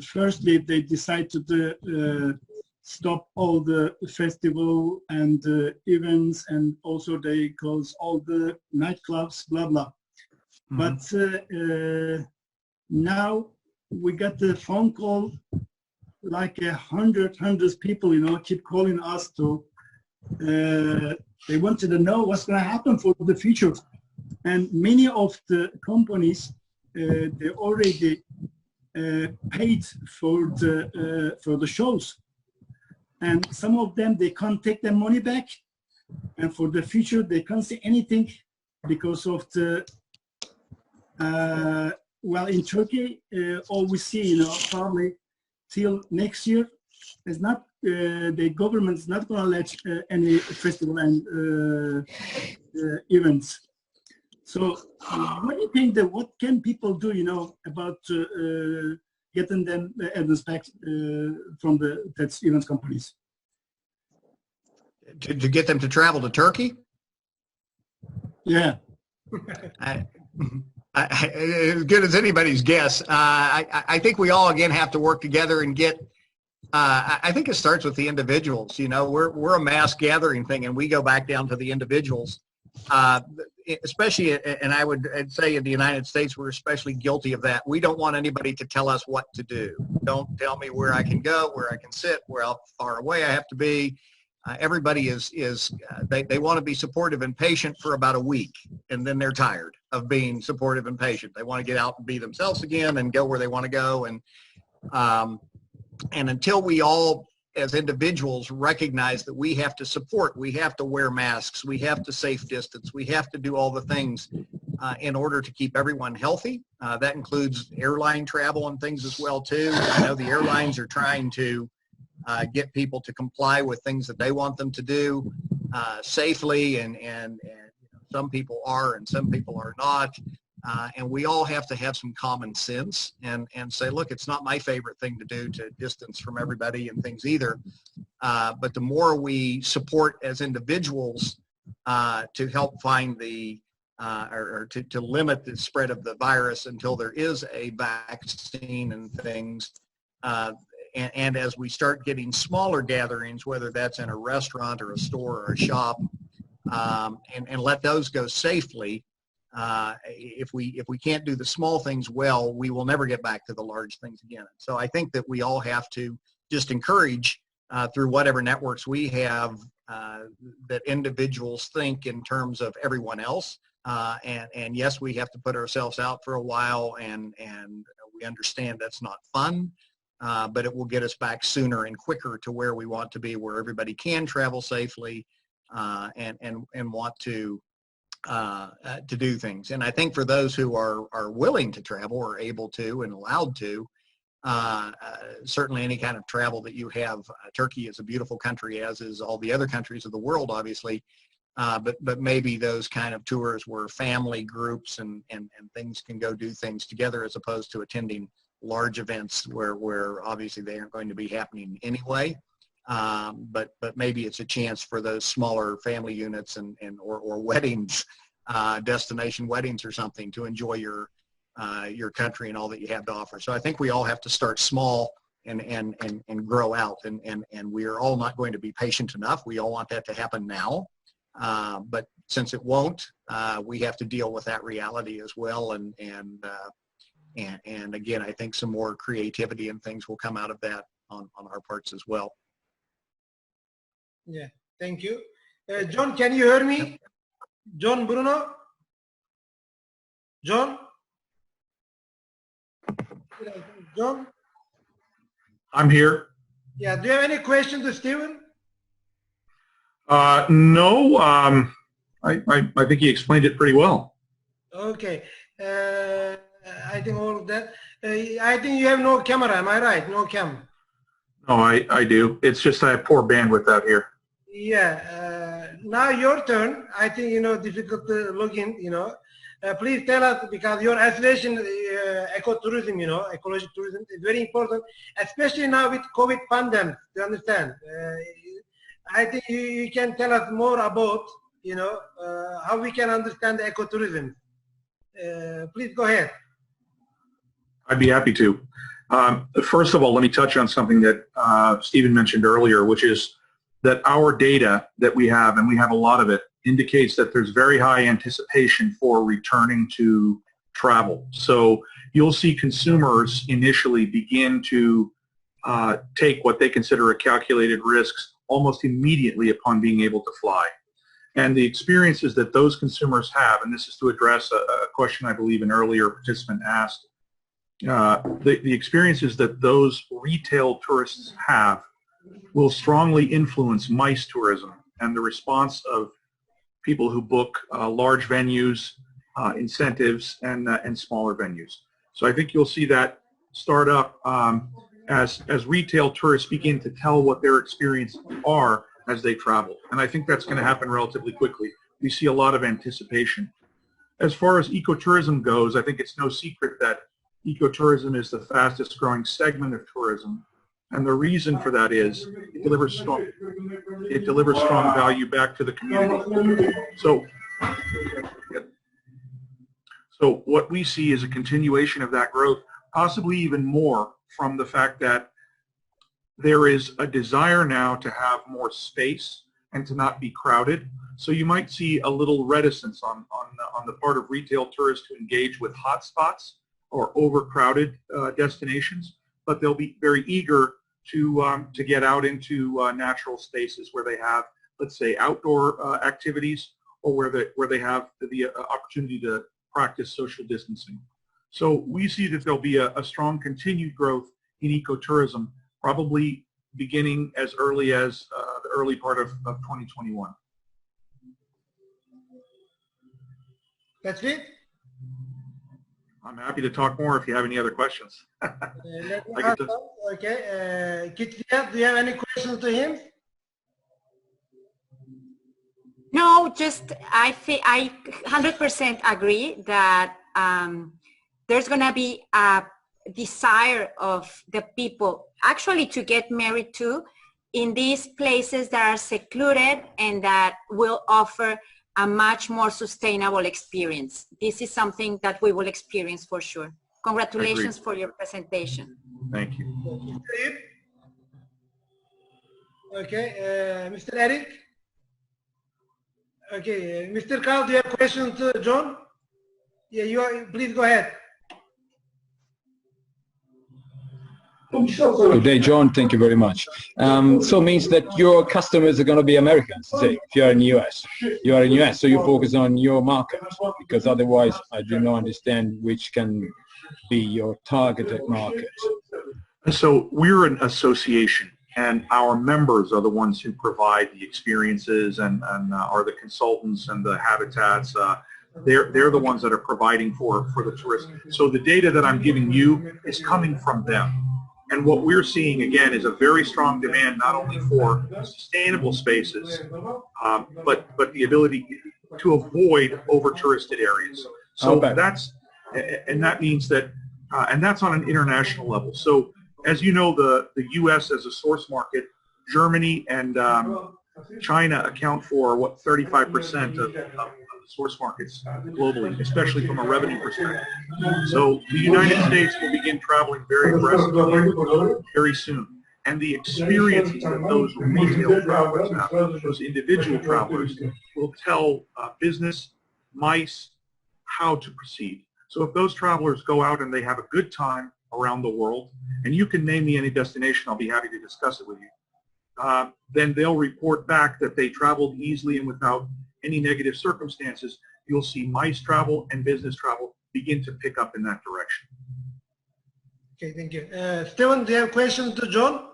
F: firstly they decided to stop all the festival and events, and also they close all the nightclubs, blah blah. But now we got the phone call, like 100 people, keep calling us to, they wanted to know what's going to happen for the future. And many of the companies, they already paid for the shows. And some of them, they can't take their money back. And for the future, they can't see anything because of the, well, in Turkey, all we see, probably till next year, is not the government is not going to let any festival and events. So, what do you think that what can people do, about getting them evidence back from the events companies?
C: To get them to travel to Turkey?
F: Yeah.
C: As good as anybody's guess. I think we all, again, have to work together and get, I think it starts with the individuals. We're a mass gathering thing, and we go back down to the individuals. Especially, and I'd say in the United States, we're especially guilty of that. We don't want anybody to tell us what to do. Don't tell me where I can go, where I can sit, how far away I have to be. Everybody they want to be supportive and patient for about a week, and then they're tired of being supportive and patient. They want to get out and be themselves again and go where they want to go. And until we all, as individuals, recognize that we have to support, we have to wear masks, we have to safe distance, we have to do all the things in order to keep everyone healthy. That includes airline travel and things as well too. I know the airlines are trying to get people to comply with things that they want them to do safely, and some people are and some people are not. And we all have to have some common sense and say, look, it's not my favorite thing to do to distance from everybody and things either. But the more we support as individuals to help find or to limit the spread of the virus until there is a vaccine and things, and as we start getting smaller gatherings, whether that's in a restaurant or a store or a shop, and let those go safely. If we can't do the small things well, we will never get back to the large things again. So I think that we all have to just encourage through whatever networks we have that individuals think in terms of everyone else. And yes, we have to put ourselves out for a while, and we understand that's not fun. But it will get us back sooner and quicker to where we want to be, where everybody can travel safely and want to do things. And I think for those who are willing to travel or able to and allowed to, certainly any kind of travel that you have. Turkey is a beautiful country, as is all the other countries of the world, obviously. But maybe those kind of tours where family groups and things can go do things together, as opposed to attending large events where obviously they aren't going to be happening anyway. But maybe it's a chance for those smaller family units or weddings, destination weddings or something, to enjoy your country and all that you have to offer. So I think we all have to start small and grow out. And we are all not going to be patient enough. We all want that to happen now. But since it won't, we have to deal with that reality as well. And again, I think some more creativity and things will come out of that on our parts as well.
A: Yeah, thank you. John, can you hear me? John, Bruno? John? John?
H: I'm here.
A: Yeah, do you have any question to Stephen?
H: No, I think he explained it pretty well.
A: Okay. I think all of that. I think you have no camera, am I right? No cam.
H: No, I do. It's just I have poor bandwidth out here.
A: Yeah. Now your turn. I think, difficult to log in, please tell us, because your affiliation, ecotourism, ecological tourism is very important, especially now with COVID pandemic, you understand? I think you can tell us more about, how we can understand ecotourism. Please go ahead.
H: I'd be happy to. First of all, let me touch on something that Stephen mentioned earlier, which is that our data that we have, and we have a lot of it, indicates that there's very high anticipation for returning to travel. So you'll see consumers initially begin to take what they consider a calculated risks almost immediately upon being able to fly. And the experiences that those consumers have, and this is to address a question I believe an earlier participant asked, the experiences that those retail tourists have will strongly influence MICE tourism and the response of people who book large venues, incentives, and smaller venues. So I think you'll see that start up as retail tourists begin to tell what their experiences are as they travel. And I think that's going to happen relatively quickly. We see a lot of anticipation. As far as ecotourism goes, I think it's no secret that ecotourism is the fastest growing segment of tourism. And the reason for that is it delivers strong value back to the community. So what we see is a continuation of that growth, possibly even more from the fact that there is a desire now to have more space and to not be crowded. So you might see a little reticence on the part of retail tourists to engage with hotspots or overcrowded destinations, but they'll be very eager to get out into natural spaces where they have, let's say, outdoor activities, or where they have the opportunity to practice social distancing. So we see that there'll be a strong continued growth in ecotourism, probably beginning as early as the early part of 2021.
A: That's it?
H: I'm happy to talk more if you have any other questions.
A: Okay. Kitzia, do you have any questions to him?
B: No, just I 100% agree that there's going to be a desire of the people actually to get married too in these places that are secluded and that will offer a much more sustainable experience. This is something that we will experience for sure. Congratulations for your presentation.
H: Thank you.
A: Okay, Mr. Erik? Okay, Mr. Karl, do you have questions to John? Yeah, you are, please go ahead.
G: Good day, John. Thank you very much. So it means that your customers are going to be Americans, say, if you're in the US. You are in the US, so you focus on your market, because otherwise I do not understand which can be your targeted market.
H: So we're an association, and our members are the ones who provide the experiences and are the consultants and the habitats. They're the ones that are providing for the tourists. So the data that I'm giving you is coming from them. And what we're seeing, again, is a very strong demand not only for sustainable spaces, but the ability to avoid over-touristed areas. So that means that, and that's on an international level. So as you know, the U.S. as a source market, Germany and China account for, 35% of source markets globally, especially from a revenue perspective. So the United States will begin traveling very aggressively very soon. And the experiences that those retail travelers have, those individual travelers, will tell business, MICE, how to proceed. So if those travelers go out and they have a good time around the world, and you can name me any destination, I'll be happy to discuss it with you, then they'll report back that they traveled easily and without any negative circumstances. You'll see MICE travel and business travel begin to pick up in that direction.
A: Okay, thank you. Stephen, do you have questions to John?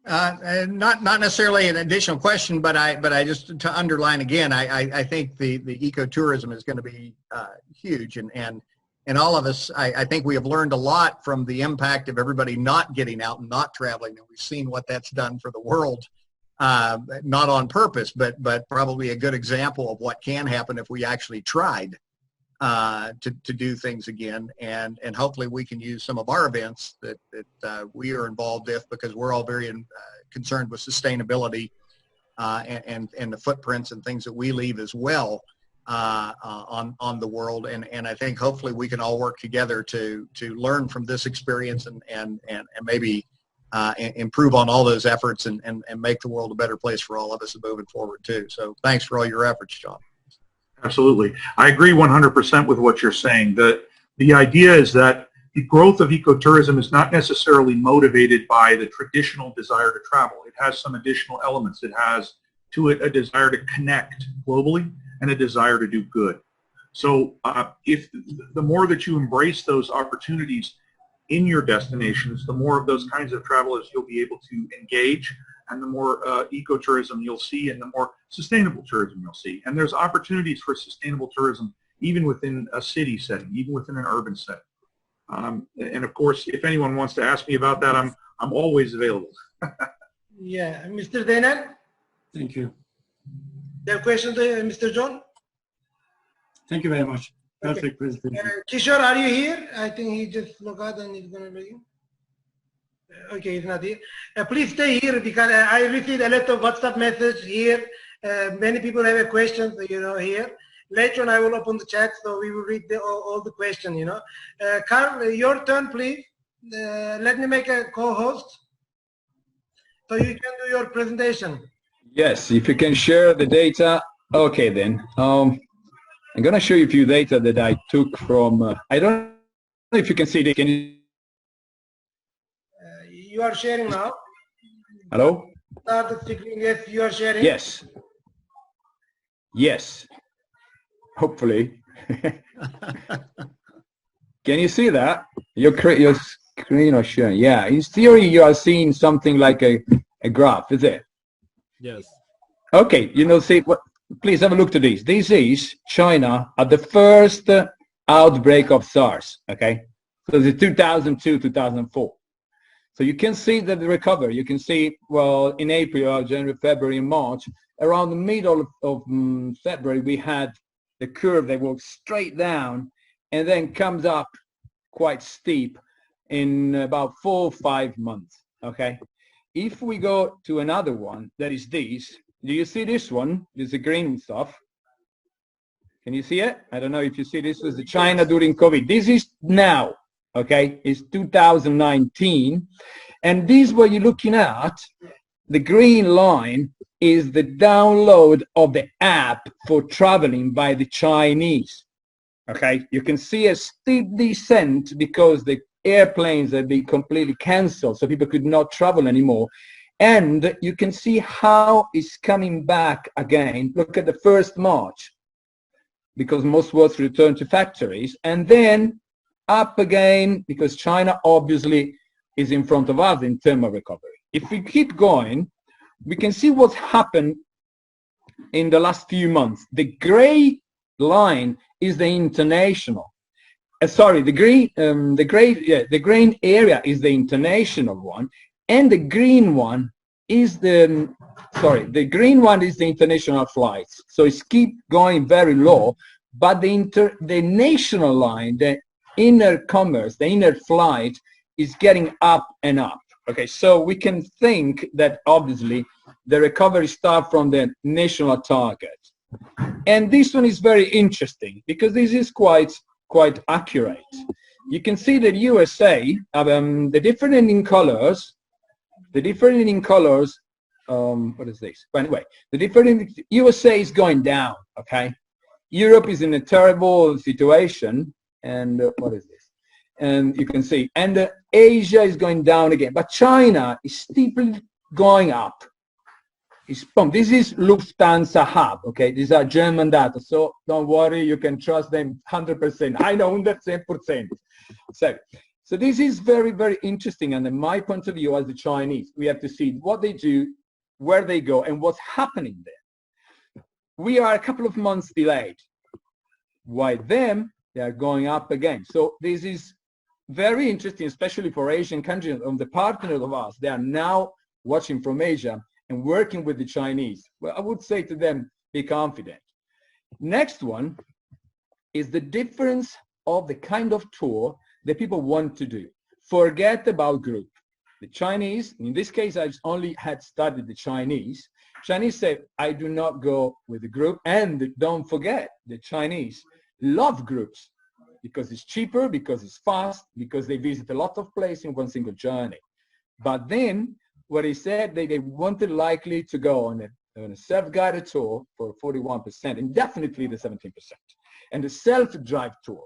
C: Not necessarily an additional question, but I just to underline again, I think the ecotourism is going to be huge, and all of us, I think we have learned a lot from the impact of everybody not getting out and not traveling, and we've seen what that's done for the world, not on purpose, but probably a good example of what can happen if we actually tried to do things again, and hopefully we can use some of our events that we are involved with, because we're all very concerned with sustainability and the footprints and things that we leave as well on the world, and I think hopefully we can all work together to learn from this experience and maybe improve on all those efforts and make the world a better place for all of us moving forward too. So thanks for all your efforts, John.
H: Absolutely. I agree 100% with what you're saying. The idea is that the growth of ecotourism is not necessarily motivated by the traditional desire to travel. It has some additional elements. It has to it a desire to connect globally and a desire to do good. So if the more that you embrace those opportunities in your destinations, the more of those kinds of travelers you'll be able to engage, and the more ecotourism you'll see, and the more sustainable tourism you'll see. And there's opportunities for sustainable tourism even within a city setting, even within an urban setting. And of course, if anyone wants to ask me about that, I'm always available.
A: Yeah, Mr. Daniel?
F: Thank you.
A: You have a question to Mr. John?
F: Thank you very much. Perfect presentation.
A: Kishore, are you here? I think he just logged out and he's going to begin. Okay, he's not here. Please stay here, because I received a lot of WhatsApp messages here. Many people have a question, here. Later on, I will open the chat, so we will read all the questions, Karl, your turn, please. Let me make a co-host, so you can do your presentation.
G: Yes, if you can share the data. Okay, then. I'm going to show you a few data that I took from, I don't know if you can see it. Can you?
A: You are sharing now.
G: Hello?
A: Start the screen. Yes, you are sharing.
G: Yes. Yes. Hopefully. Can you see that? Your screen is sharing. Yeah. In theory, you are seeing something like a graph, is it?
D: Yes.
G: Okay. See what? Please have a look to this. This is China at the first outbreak of SARS. Okay. So it's 2002, 2004. So you can see that the recovery, you can see, well, in April, January, February, and March, around the middle of February, we had the curve that walks straight down and then comes up quite steep in about 4 or 5 months, okay? If we go to another one, that is this, do you see this one? This is the green stuff. Can you see it? I don't know if you see this was the China during COVID. This is now. Okay, it's 2019, and this what you're looking at, the green line is the download of the app for traveling by the Chinese. Okay, you can see a steep descent because the airplanes have been completely canceled, so people could not travel anymore. And you can see how it's coming back again. Look at the 1st March, because most works return to factories, and then up again, because China obviously is in front of us in terms of recovery. If we keep going, we can see what's happened in the last few months. The gray line is the international. The green area is the international one, and the green one is the international flights. So it's keep going very low, but the national line, the inner commerce, the inner flight is getting up and up. Okay, so we can think that obviously the recovery starts from the national target. And this one is very interesting because this is quite accurate. You can see that USA, the difference in colors, what is this? But anyway, the difference, USA is going down, okay? Europe is in a terrible situation, and what is this? And you can see, and Asia is going down again, but China is steeply going up. This is Lufthansa hub, okay? These are German data, so don't worry, you can trust them 100%. I know 100%. So this is very, very interesting, and in my point of view as the Chinese, we have to see what they do, where they go, and what's happening there. We are a couple of months delayed. While them, they are going up again. So this is very interesting, especially for Asian countries, and the partners of us, they are now watching from Asia and working with the Chinese. Well, I would say to them, be confident. Next one is the difference of the kind of tour that people want to do. Forget about group. The Chinese, in this case, I only had studied the Chinese. Chinese say, I do not go with the group. And don't forget, the Chinese love groups because it's cheaper, because it's fast, because they visit a lot of places in one single journey. But then, what he said, they wanted likely to go on a self-guided tour for 41%, and definitely the 17%, and the self-drive tour.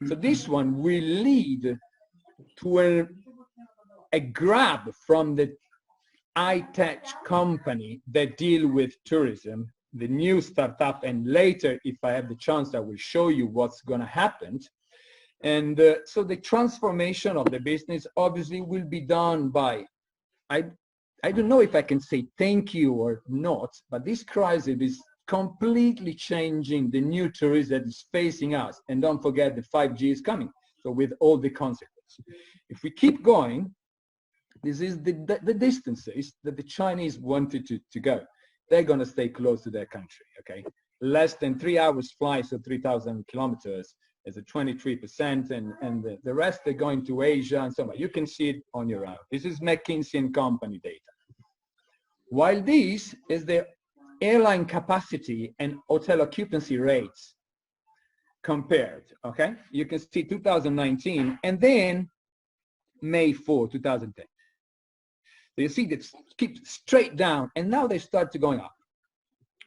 G: So this one will lead to a grab from the high-tech company that deal with tourism, the new startup, and later, if I have the chance, I will show you what's going to happen. And so the transformation of the business obviously will be done by, I don't know if I can say thank you or not, but this crisis is completely changing the new tourism that is facing us. And don't forget the 5G is coming, so with all the consequences. If we keep going, this is the distances that the Chinese wanted to go. They're going to stay close to their country, okay? Less than 3 hours flight, so 3,000 kilometers is a 23%, and the rest are going to Asia and so on. You can see it on your own. This is McKinsey and Company data. While this is the airline capacity and hotel occupancy rates compared, okay? You can see 2019 and then May 4, 2010. So you see that keep straight down, and now they start to going up.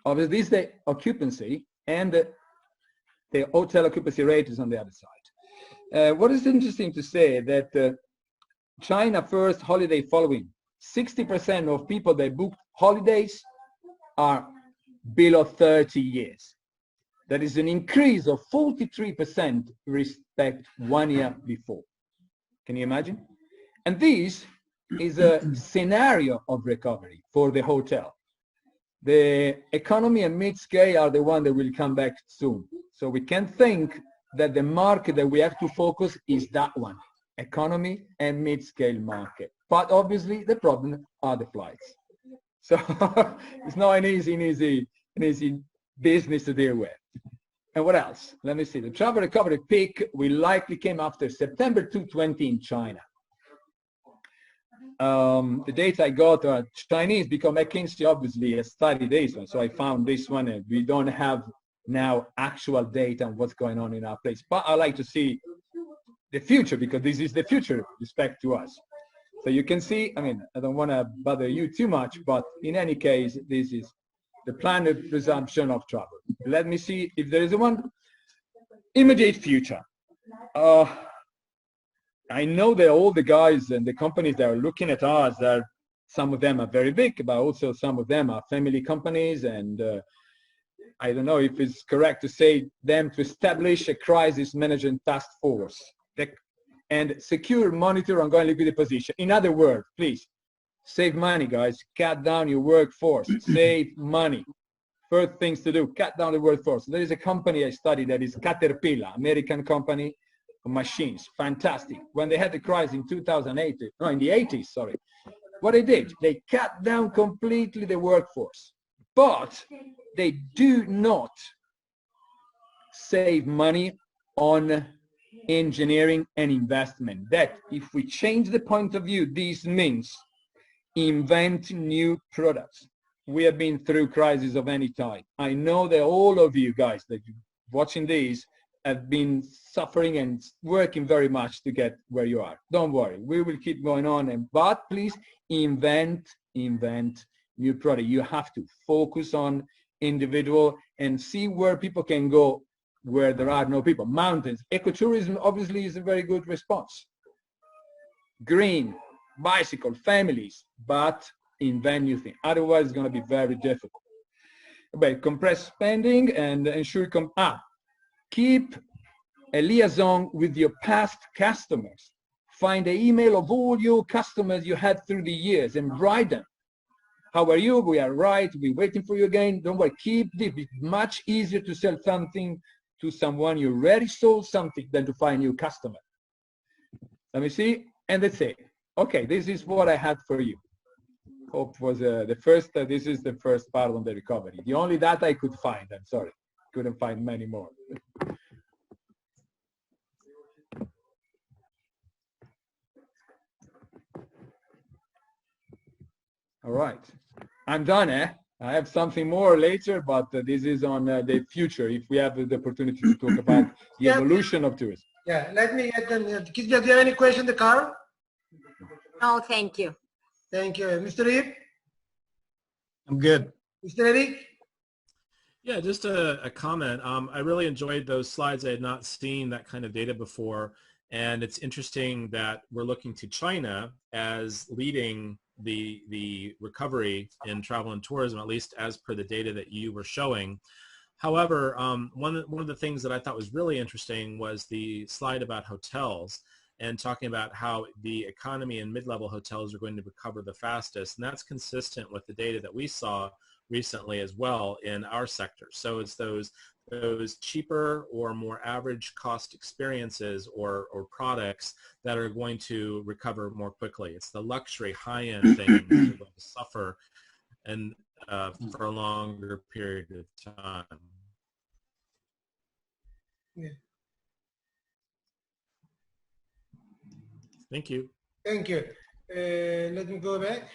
G: Obviously, this is the occupancy, and the hotel occupancy rate is on the other side. What is interesting to say that China first, holiday following. 60% of people that booked holidays are below 30 years. That is an increase of 43% respect 1 year before. Can you imagine? And this is a scenario of recovery for the hotel. The economy and mid-scale are the one that will come back soon. So we can think that the market that we have to focus is that one, economy and mid-scale market. But obviously the problem are the flights. So it's not an easy business to deal with. And what else? Let me see. The travel recovery peak will likely came after September 2020 in China. The data I got are Chinese because McKinsey obviously has studied this one. So I found this one, and we don't have now actual data on what's going on in our place. But I like to see the future because this is the future with respect to us. So you can see, I mean, I don't want to bother you too much, but in any case, this is the planned resumption of travel. Let me see if there is one immediate future. I know that all the guys and the companies that are looking at us, some of them are very big, but also some of them are family companies, and I don't know if it's correct to say them to establish a crisis management task force and secure, monitor ongoing liquidity position. In other words, please, save money, guys. Cut down your workforce. Save money. First things to do, cut down the workforce. There is a company I studied that is Caterpillar, American company of machines. Fantastic. When they had the crisis in 2008, no, in the 80s, sorry. What they did, they cut down completely the workforce. But they do not save money on engineering and investment. That if we change the point of view, this means invent new products, we have been through crises of any type. I know that all of you guys that are watching these have been suffering and working very much to get where you are. Don't worry, we will keep going on. But please invent new product. You have to focus on individual and see where people can go where there are no people. Mountains, ecotourism obviously is a very good response. Green, bicycle, families, but invent new things. Otherwise, it's going to be very difficult. But compress spending and ensure keep a liaison with your past customers. Find the email of all your customers you had through the years and write them. How are you? We are right. We're waiting for you again. Don't worry. Keep this. It's much easier to sell something to someone you already sold something than to find new customer. Let me see. And that's it. Okay, this is what I had for you. Hope was the first. This is the first part on the recovery. The only data I could find. I'm sorry, couldn't find many more. All right, I'm done. I have something more later, but this is on the future. If we have the opportunity to talk about the evolution of tourism.
A: Yeah, let me get them. Kitzia, do you have any question to Karl?
B: No, thank you.
A: Thank you. Mr. Eyup?
C: I'm good.
A: Mr. Erik?
D: Yeah, just a comment. I really enjoyed those slides. I had not seen that kind of data before. And it's interesting that we're looking to China as leading the recovery in travel and tourism, at least as per the data that you were showing. However, one of the things that I thought was really interesting was the slide about hotels and talking about how the economy and mid-level hotels are going to recover the fastest. And that's consistent with the data that we saw recently as well in our sector. So it's those cheaper or more average cost experiences or products that are going to recover more quickly. It's the luxury high-end things that are going to suffer and for a longer period of time.
A: Yeah.
D: Thank you.
A: Thank you. Let me go back.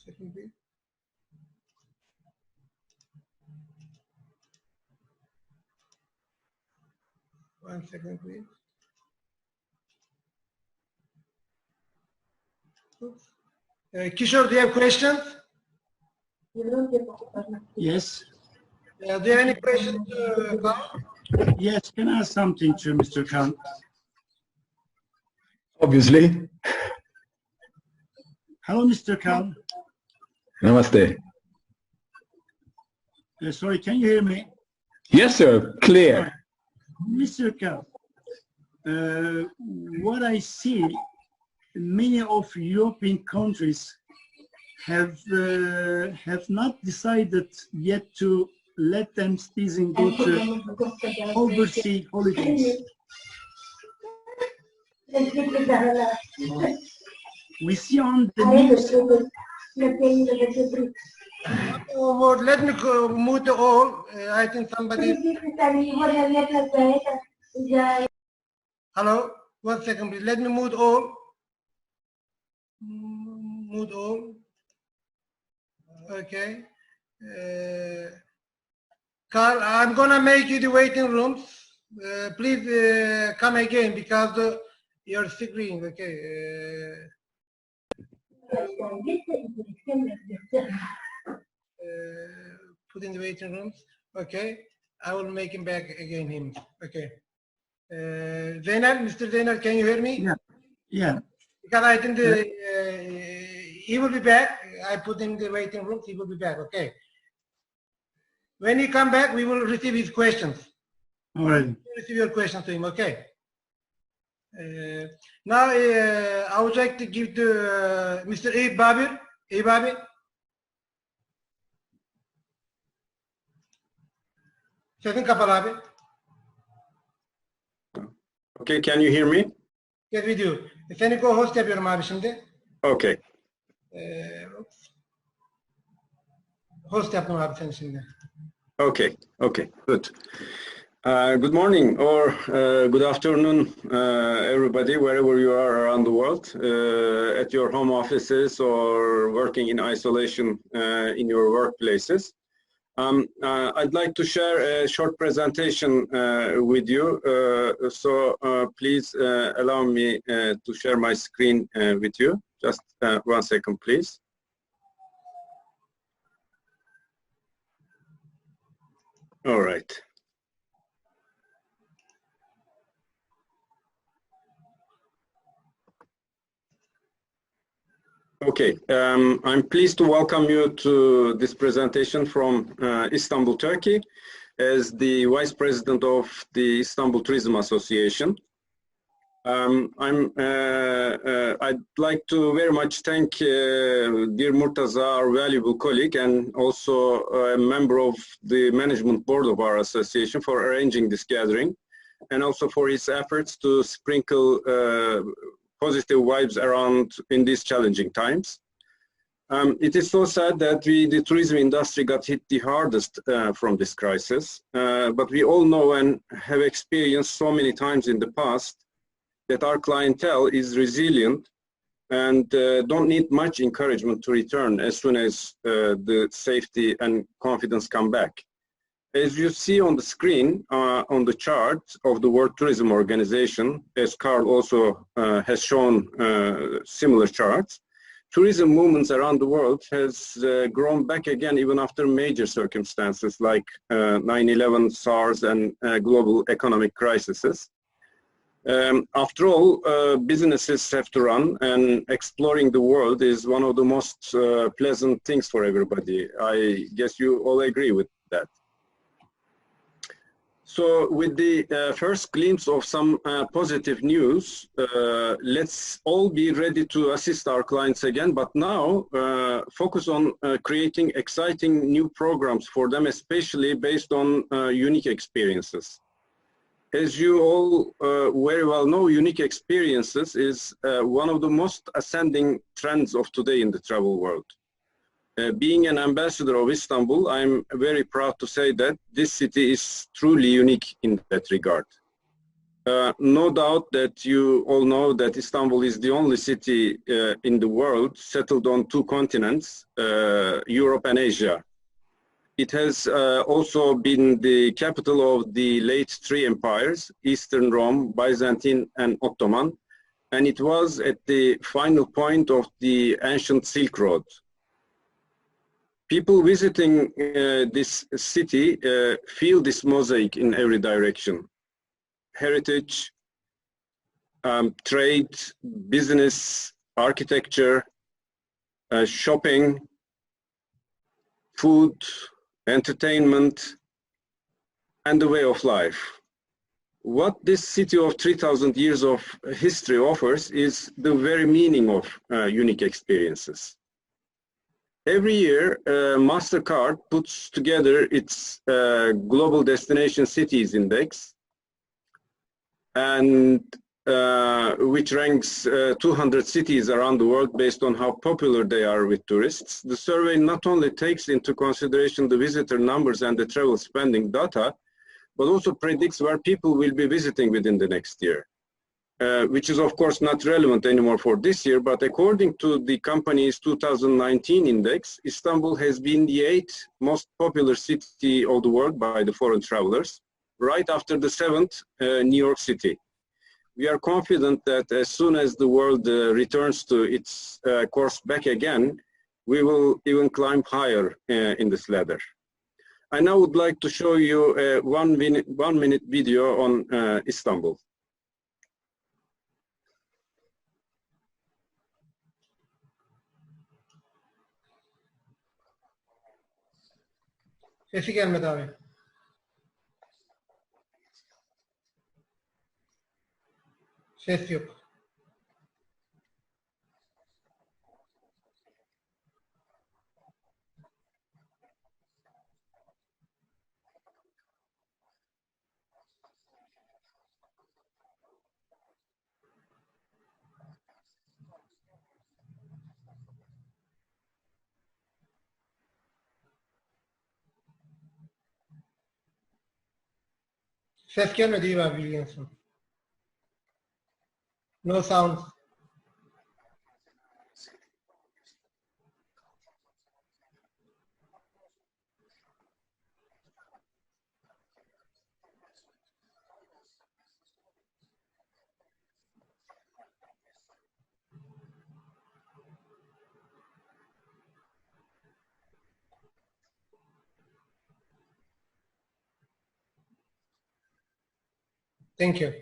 A: Second please. One second, please. Kishore, do you have questions?
F: Yes.
A: Do you have any questions, Karl?
F: Yes, can I ask something to Mr. Karl?
G: Obviously.
F: Hello, Mr. Karl.
G: Namaste.
F: Sorry, can you hear me?
G: Yes, sir. Clear.
F: Mr. Karl, what I see, many of European countries have not decided yet to let them citizens go to overseas holidays. We see on the news.
A: Let me move the all. I think somebody. Hello, 1 second, please. Let me move all. Move all. Okay. Karl, I'm gonna make you the waiting rooms. Please come again because you're screen. Okay. Put in the waiting rooms. Okay. I will make him back again. Him. Okay. Zeynel, Mr. Zeynel, can you hear me?
F: Yeah. Yeah.
A: Because I think he will be back. I put him in the waiting room. He will be back. Okay. When he come back, we will receive his questions.
F: All right.
A: We'll receive your questions to him. Okay. Now I would like to give to Mr. Eyup Babur. Eyup Babur. Sesin kapalı abi.
E: Okay, can you hear me?
A: Yes, we do. Seni co-host yapıyorum abi şimdi.
E: Okay.
A: Host yaptım abi seni şimdi.
E: Okay, okay, good. Good morning or good afternoon, everybody, wherever you are around the world, at your home offices or working in isolation in your workplaces. I'd like to share a short presentation with you, so please allow me to share my screen with you. Just 1 second, please. All right. Okay, I'm pleased to welcome you to this presentation from Istanbul, Turkey, as the Vice President of the Istanbul Tourism Association. I'd like to very much thank dear Murtaza, our valuable colleague, and also a member of the management board of our association, for arranging this gathering, and also for his efforts to sprinkle positive vibes around in these challenging times. It is so sad that the tourism industry got hit the hardest from this crisis, but we all know and have experienced so many times in the past that our clientele is resilient and don't need much encouragement to return as soon as the safety and confidence come back. As you see on the screen, on the chart of the World Tourism Organization, as Karl also has shown similar charts, tourism movements around the world has grown back again even after major circumstances like 9/11, SARS, and global economic crises. After all, businesses have to run, and exploring the world is one of the most pleasant things for everybody. I guess you all agree with that. So with the first glimpse of some positive news, let's all be ready to assist our clients again, but now focus on creating exciting new programs for them, especially based on unique experiences. As you all very well know, unique experiences is one of the most ascending trends of today in the travel world. Being an ambassador of Istanbul, I'm very proud to say that this city is truly unique in that regard. No doubt that you all know that Istanbul is the only city in the world settled on 2 continents, Europe and Asia. It has also been the capital of the late 3 empires, Eastern Rome, Byzantine, and Ottoman, and it was at the final point of the ancient Silk Road. People visiting this city feel this mosaic in every direction. Heritage, trade, business, architecture, shopping, food, entertainment, and the way of life. What this city of 3,000 years of history offers is the very meaning of unique experiences. Every year, MasterCard puts together its Global Destination Cities Index, and which ranks 200 cities around the world based on how popular they are with tourists. The survey not only takes into consideration the visitor numbers and the travel spending data, but also predicts where people will be visiting within the next year. Which is of course not relevant anymore for this year, but according to the company's 2019 index, Istanbul has been the 8th most popular city of the world by the foreign travelers, right after the 7th, New York City. We are confident that as soon as the world returns to its course back again, we will even climb higher in this ladder. I now would like to show you a one minute video on Istanbul.
A: Sesi gelmedi abi. Ses yok. Ses gelmedi iyi abi bilgilensin. No sound. Thank you.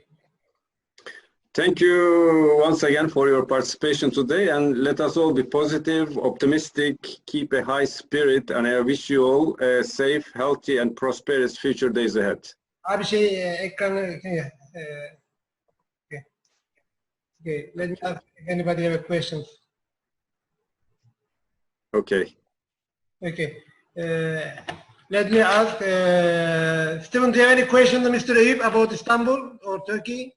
E: Thank you once again for your participation today, and let us all be positive, optimistic, keep a high spirit, and I wish you all a safe, healthy, and prosperous future days ahead.
A: Abi ekranı okay. Let me ask if anybody have questions.
E: Okay.
A: Okay. Let me ask, Stephen, do you have any questions to Mr. Eyup about Istanbul or Turkey?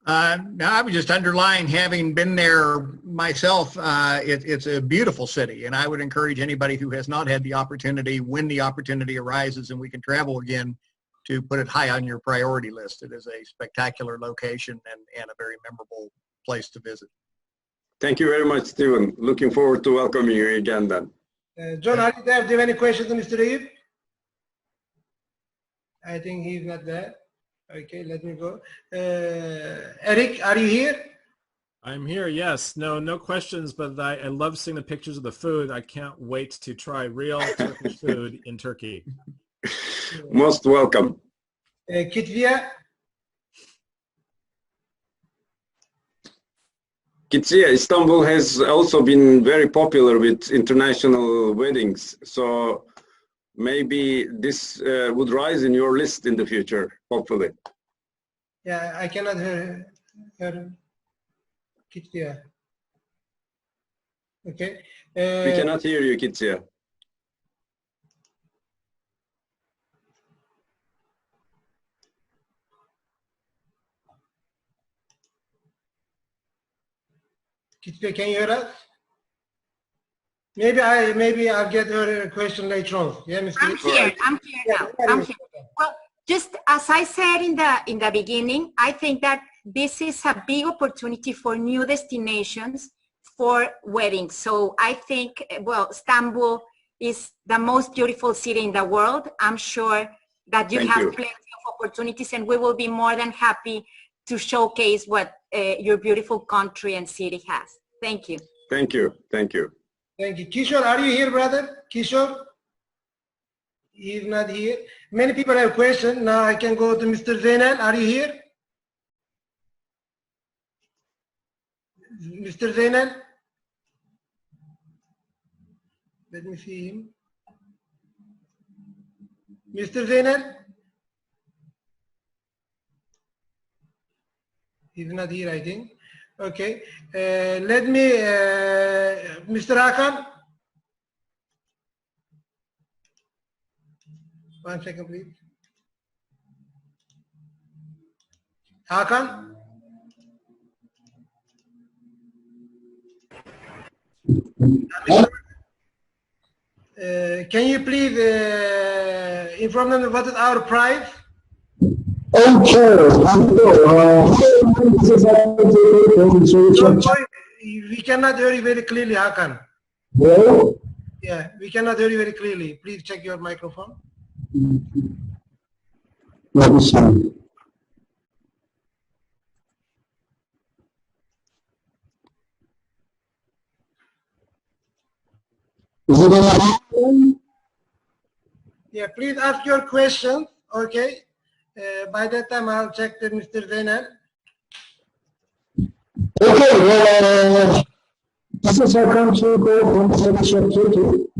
C: No, I would just underline, having been there myself, it's a beautiful city, and I would encourage anybody who has not had the opportunity, when the opportunity arises and we can travel again, to put it high on your priority list. It is a spectacular location and a very memorable place to visit.
E: Thank you very much, Stephen. Looking forward to welcoming you again then.
A: John, are you there? Do you have any questions to Mr. Eyup? I think he's not there. Okay, let me go. Erik, are you here?
D: I'm here, yes. No questions, but I love seeing the pictures of the food. I can't wait to try real Turkish food in Turkey.
E: Most welcome.
A: Kitzia?
E: Kitzia, Istanbul has also been very popular with international weddings. So maybe this would rise in your list in the future, hopefully.
A: Yeah, I cannot hear Kitzia. Okay.
E: We cannot hear you, Kitzia.
A: Kitzia, can you hear us? Maybe I'll get her question later on. Yeah, Mr.
B: I'm here now. I'm here. Well, just as I said in the beginning, I think that this is a big opportunity for new destinations for weddings. So I think, well, Istanbul is the most beautiful city in the world. I'm sure that you have plenty of opportunities, and we will be more than happy to showcase what your beautiful country and city has. Thank you.
E: Thank you. Thank you.
A: Thank you. Kishore, are you here, brother? Kishore? He's not here. Many people have questions. Now I can go to Mr. Zainal. Are you here? Mr. Zainal? Let me see him. Mr. Zainal? He's not here, I think. Okay. Let me, Mr. Hakan. 1 second, please. Hakan? Can you please inform them what is our price?
I: Okay.
A: We cannot hear you very clearly, Hakan.
I: Hello?
A: Yeah, we cannot hear you very clearly. Please check your microphone.
I: Let me see. Is it on?
A: Yeah, please ask your questions. Okay. By that time, I'll check with Mr. Zainal.
I: Okay, well, this is our country go from Turkey.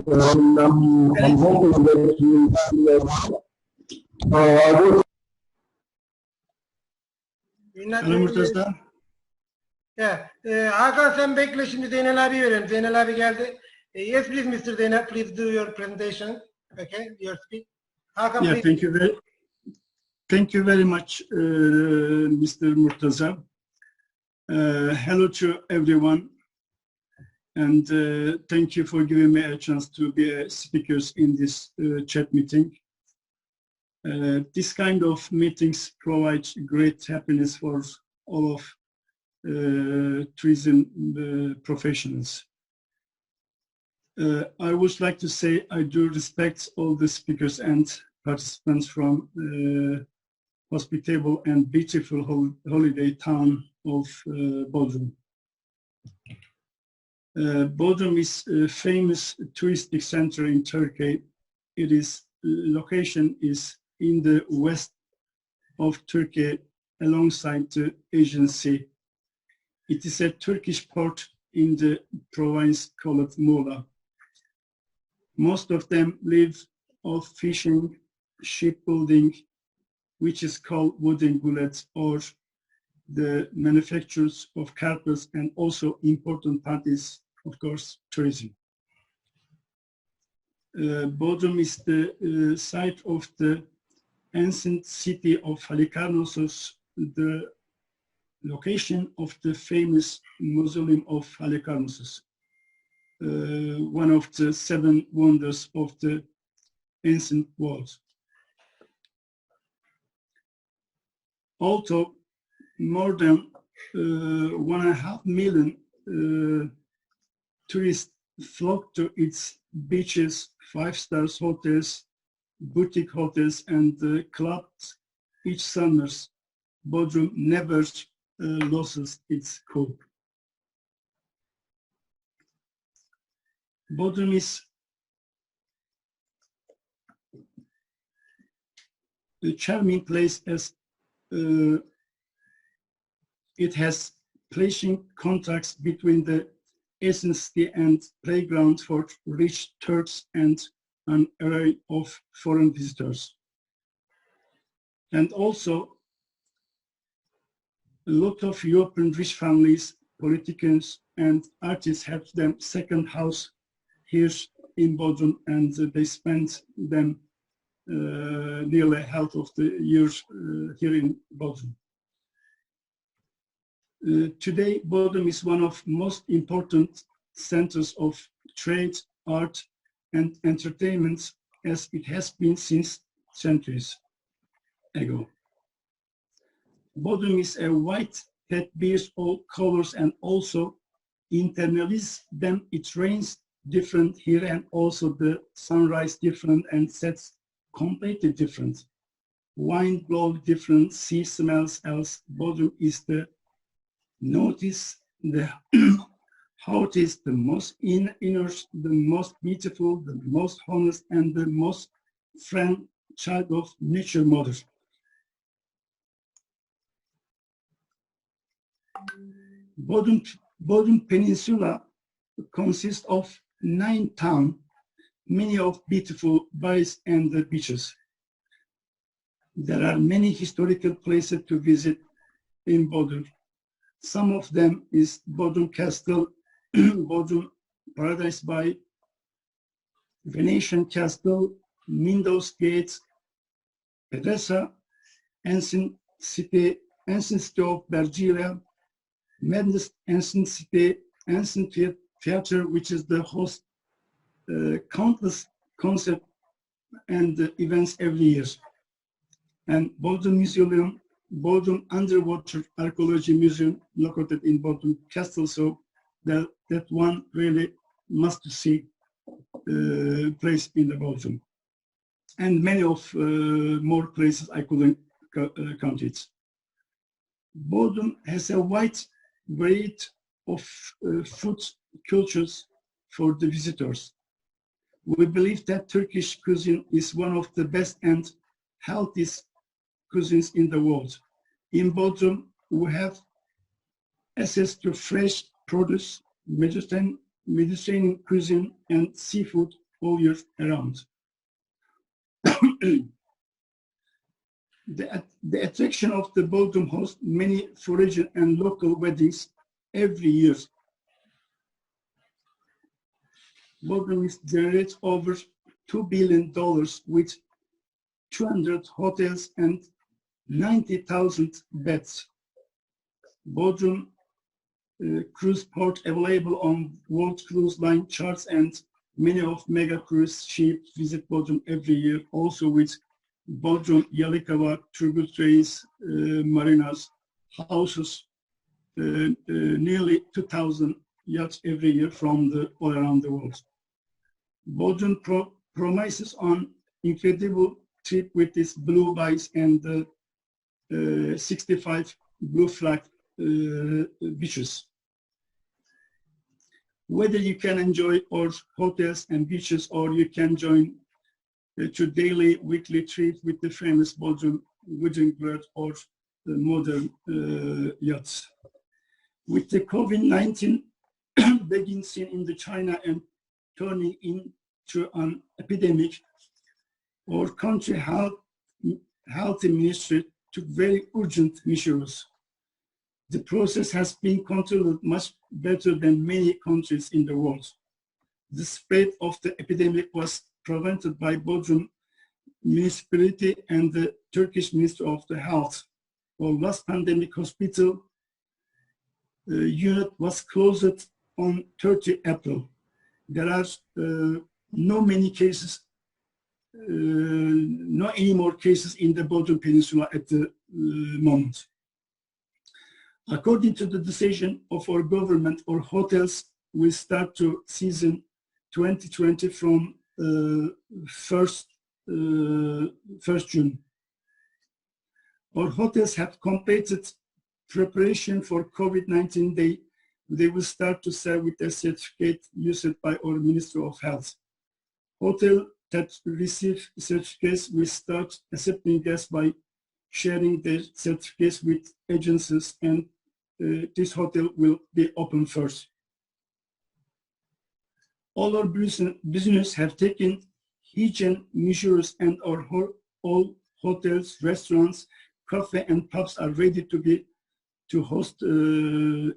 I: I'm hoping that you I will.
A: Yeah. Hakan sen bekle, şimdi Zeynel abi verelim. Zeynel abi geldi. Yes, please, Mr. Zeynel, please do your presentation. Okay, your speech. Hakan,
F: yeah,
A: please.
F: Thank you very much, Mr. Murtaza. Hello to everyone, and thank you for giving me a chance to be a speaker in this chat meeting. This kind of meetings provide great happiness for all of tourism professionals. I would like to say I do respect all the speakers and participants from hospitable and beautiful holiday town of Bodrum. Bodrum is a famous touristic center in Turkey. Its location is in the west of Turkey alongside the Aegean Sea. It is a Turkish port in the province called Muğla. Most of them live off fishing, shipbuilding, which is called wooden bullets, or the manufacturers of carpets, and also important part is, of course, tourism. Bodrum is the site of the ancient city of Halikarnassos, the location of the famous mausoleum of Halikarnassos, one of the 7 wonders of the ancient world. Although more than 1.5 million tourists flock to its beaches, 5-star hotels, boutique hotels, and clubs each summer, Bodrum never loses its cool. Bodrum is a charming place as it has pleasing contrasts between the ancient city and playground for rich Turks and an array of foreign visitors. And also, a lot of European rich families, politicians, and artists have them second house here in Bodrum, and they spend them nearly half of the year here in Bodrum. Today, Bodrum is one of most important centers of trade, art, and entertainment, as it has been since centuries ago. Bodrum is a white that bears all colors, and also internally then it rains different here, and also the sunrise different and sets completely different. Wind blows different, sea smells else. Bodrum is the notice the hottest, the most inner, the most beautiful, the most honest, and the most friend child of nature mother. Bodrum Peninsula consists of 9 towns, many of beautiful bays and beaches. There are many historical places to visit in Bodrum. Some of them is Bodrum Castle, Bodrum Paradise Bay, Venetian Castle, Mindos Gate, Edessa, Ancient City of Bergerac, Madness Ancient City, Ancient Theater, which is the host countless concerts and events every year. And Bodrum Museum, Bodrum Underwater Archaeology Museum, located in Bodrum Castle, so that one really must see place in the Bodrum. And many of more places I couldn't count it. Bodrum has a wide variety of food cultures for the visitors. We believe that Turkish cuisine is one of the best and healthiest cuisines in the world. In Bodrum, we have access to fresh produce, Mediterranean cuisine, and seafood all year around. The attraction of the Bodrum hosts many foreign and local weddings every year. Bodrum generates over $2 billion with 200 hotels and 90,000 beds. Bodrum cruise port available on World Cruise Line charts, and many of mega cruise ships visit Bodrum every year, also with Bodrum, Yalikava, Turgut Reis, marinas, houses, nearly 2,000 yachts every year from all around the world. Bodrum promises an incredible trip with its blue bikes and 65 blue flag beaches. Whether you can enjoy our hotels and beaches, or you can join to daily, weekly trip with the famous Bodrum Bird or the modern yachts. With the COVID-19 beginning in China and turning into an epidemic, our country health ministry took very urgent measures. The process has been controlled much better than many countries in the world. The spread of the epidemic was prevented by Bodrum municipality and the Turkish Ministry of the Health. Our last pandemic hospital unit was closed on 30 April. There are no any more cases in the Bodrum Peninsula at the moment. According to the decision of our government, our hotels will start to season 2020 from 1st June. Our hotels have completed preparation for COVID-19. They will start to serve with a certificate used by our Ministry of Health. Hotel that receive certificates will start accepting guests by sharing their certificates with agencies, and this hotel will be open first. All our business have taken hygiene measures, and all hotels, restaurants, cafe and pubs are ready to host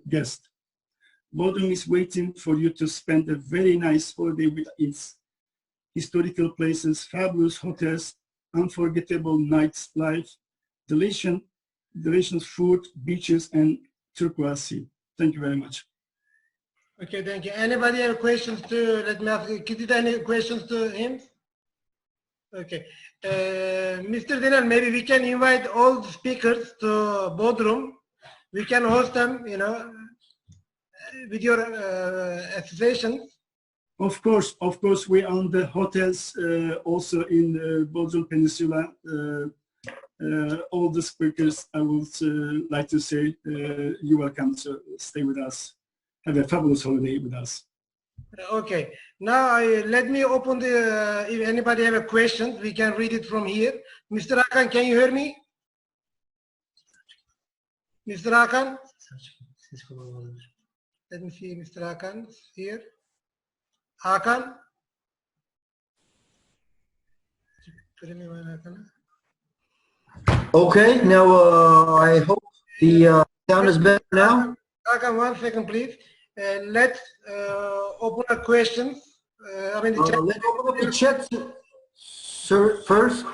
F: guests. Bodrum is waiting for you to spend a very nice holiday with its historical places, fabulous hotels, unforgettable nights life, delicious food, beaches, and turquoise sea. Thank you very much.
A: Okay, thank you. Anybody have questions let me ask, Kitzia, any questions to him? Okay. Mr. Dinar, maybe we can invite all the speakers to Bodrum. We can host them, with your association.
F: Of course, we own the hotels also in Bodrum Peninsula. All the speakers, I would like to say, you're welcome to stay with us. Have a fabulous holiday with us.
A: Okay. Now, let me open the, if anybody have a question, we can read it from here. Mr. Hakan, can you hear me? Mr. Hakan? Let me see Mr. Hakan here. Hakan?
J: Okay, now I hope the sound is better now.
A: Hakan, 1 second, please. Let's open a question.
J: Let's open up the chat, sir, first.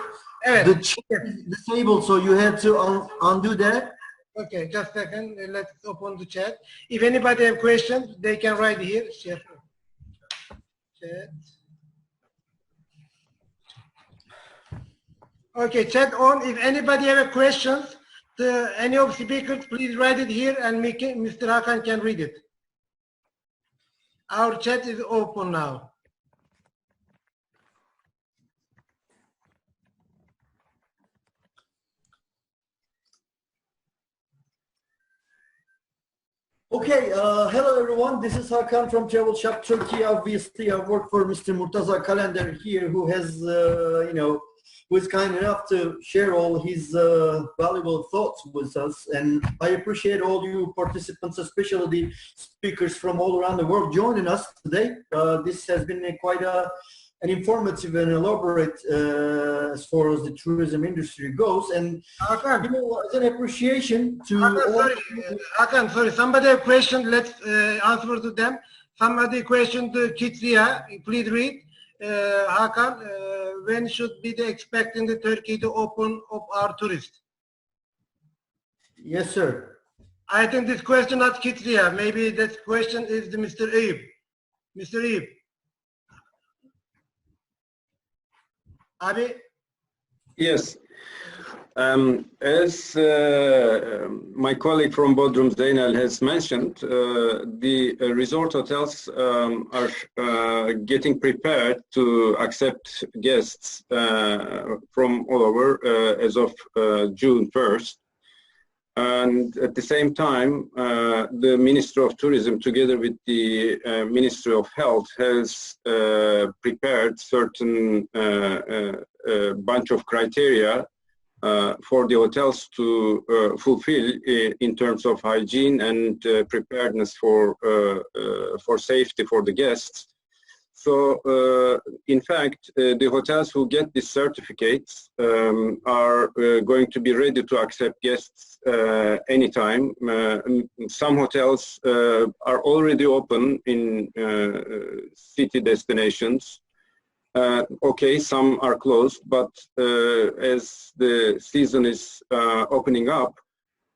A: Evet.
J: The chat is disabled, so you had to undo that.
A: Okay, just a second. Let's open the chat. If anybody have questions, they can write here. Chat. Okay, chat on. If anybody have a questions to any of the speakers, please write it here, and Mr. Hakan can read it. Our chat is open now.
J: Okay, hello everyone. This is Hakan from Travel Shop Turkey. Obviously, I work for Mr. Murtaza Kalender here, who has, who is kind enough to share all his valuable thoughts with us. And I appreciate all you participants, especially the speakers from all around the world joining us today. This has been quite an informative and elaborate as far as the tourism industry goes. And as an appreciation to
A: Hakan, sorry, somebody have a question. Let's answer to them. Somebody question to Kitzia, please read. Hakan, when should be expecting the Turkey to open up our tourists?
J: Yes, sir.
A: I think this question not Kitzia. Maybe that question is the Mr. Eyup. Mr. Eyup. Abi?
E: Yes. As my colleague from Bodrum, Zeynel, has mentioned, the resort hotels are getting prepared to accept guests from all over as of June 1st. And at the same time, the Ministry of Tourism, together with the Ministry of Health, has prepared certain bunch of criteria for the hotels to fulfill in terms of hygiene and preparedness for safety for the guests. So, in fact, the hotels who get these certificates are going to be ready to accept guests anytime. Some hotels are already open in city destinations. Okay, some are closed, but as the season is opening up,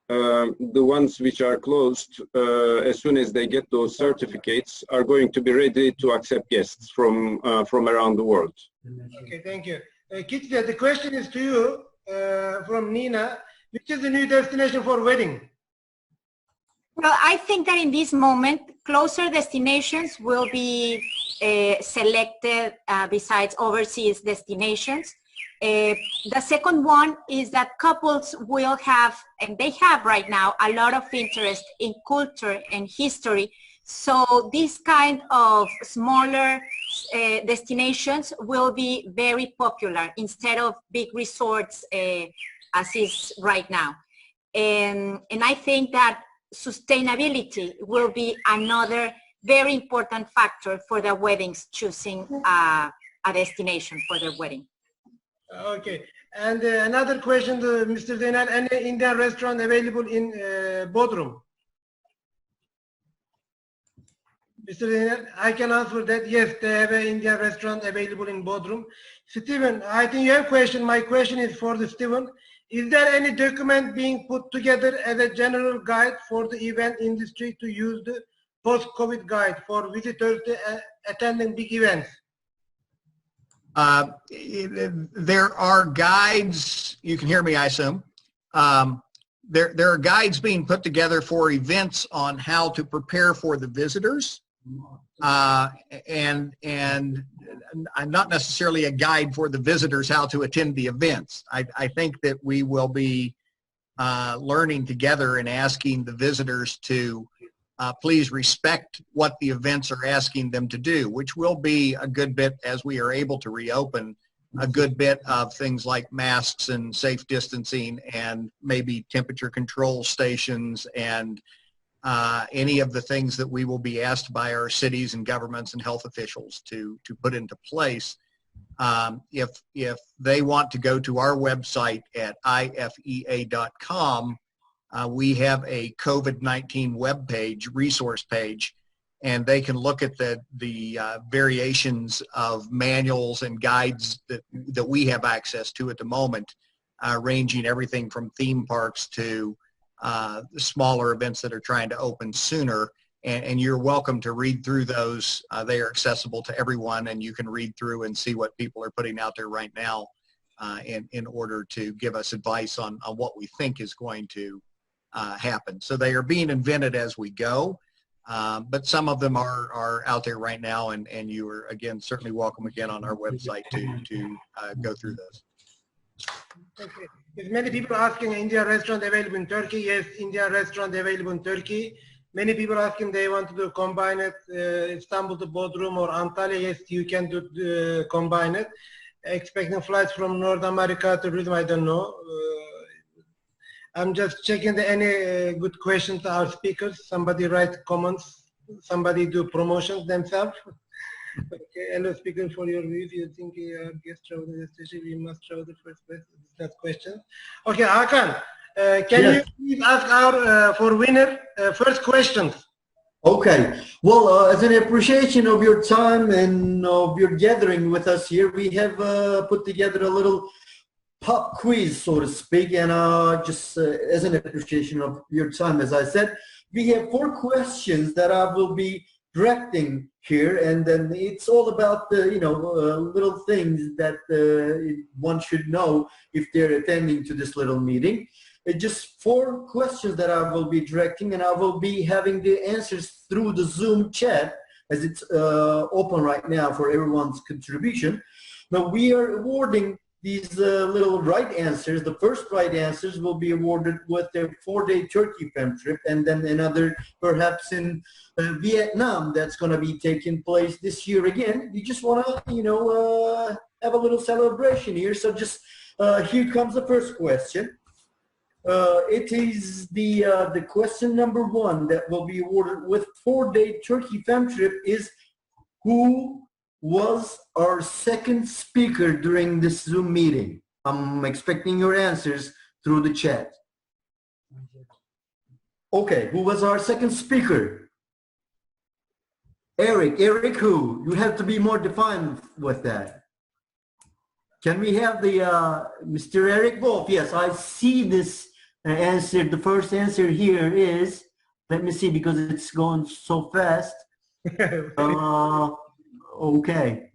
E: the ones which are closed, as soon as they get those certificates, are going to be ready to accept guests from around the world.
A: Okay, thank you. Kitzia, the question is to you from Nina. Which is the new destination for wedding?
B: Well, I think that in this moment, closer destinations will be selected besides overseas destinations. The second one is that couples will have, and they have right now, a lot of interest in culture and history. So this kind of smaller destinations will be very popular instead of big resorts as is right now. And I think that sustainability will be another very important factor for the weddings choosing a destination for their wedding.
A: Okay, and another question to Mr. Zeynel, any Indian restaurant available in Bodrum? Mr. Zeynel, I can answer that. Yes, they have an Indian restaurant available in Bodrum. Stephen, I think you have a question. My question is for the Stephen. Is there any document being put together as a general guide for the event industry to use the post-COVID guide for visitors attending big events?
C: There are guides, you can hear me, I assume. There are guides being put together for events on how to prepare for the visitors. And not necessarily a guide for the visitors how to attend the events. I think that we will be learning together and asking the visitors to please respect what the events are asking them to do, which will be a good bit as we are able to reopen, a good bit of things like masks and safe distancing and maybe temperature control stations and any of the things that we will be asked by our cities and governments and health officials to put into place. If they want to go to our website at IFEA.com, we have a COVID-19 webpage, resource page, and they can look at the variations of manuals and guides that we have access to at the moment, ranging everything from theme parks to the smaller events that are trying to open sooner. And you're welcome to read through those. They are accessible to everyone, and you can read through and see what people are putting out there right now in order to give us advice on what we think is going to happen. So they are being invented as we go, but some of them are out there right now, and you are, again, certainly welcome again on our website to go through those.
A: Okay. There's many people asking India restaurant available in Turkey. Yes, India restaurant available in Turkey. Many people asking they want to do combine it, Istanbul to Bodrum or Antalya. Yes, you can do combine it. Expecting flights from North America to Rhythm, I don't know. I'm just checking any good questions to our speakers. Somebody write comments. Somebody do promotions themselves. Okay, hello speaker, for your views, you think guest travel destination, we must travel the first place? That question. Okay, Hakan, can you please ask our for winner first questions?
J: Okay, well, as an appreciation of your time and of your gathering with us here, we have put together a little pop quiz, so to speak, and just as an appreciation of your time, as I said, we have 4 questions that I will be directing here, and then it's all about the little things that one should know if they're attending to this little meeting. Just 4 questions that I will be directing, and I will be having the answers through the Zoom chat as it's open right now for everyone's contribution. Now we are awarding these little right answers. The first right answers will be awarded with a 4-day Turkey fam trip, and then another perhaps in Vietnam that's going to be taking place this year again. You just want to, have a little celebration here. So just here comes the first question. It is the question number 1 that will be awarded with 4-day Turkey fam trip is, who was our second speaker during this Zoom meeting? I'm expecting your answers through the chat. Okay, who was our second speaker? Erik. Erik who? You have to be more defined with that. Can we have the Mr. Erik Wolf? Yes, I see this answer. The first answer here is, let me see because it's going so fast. Okay,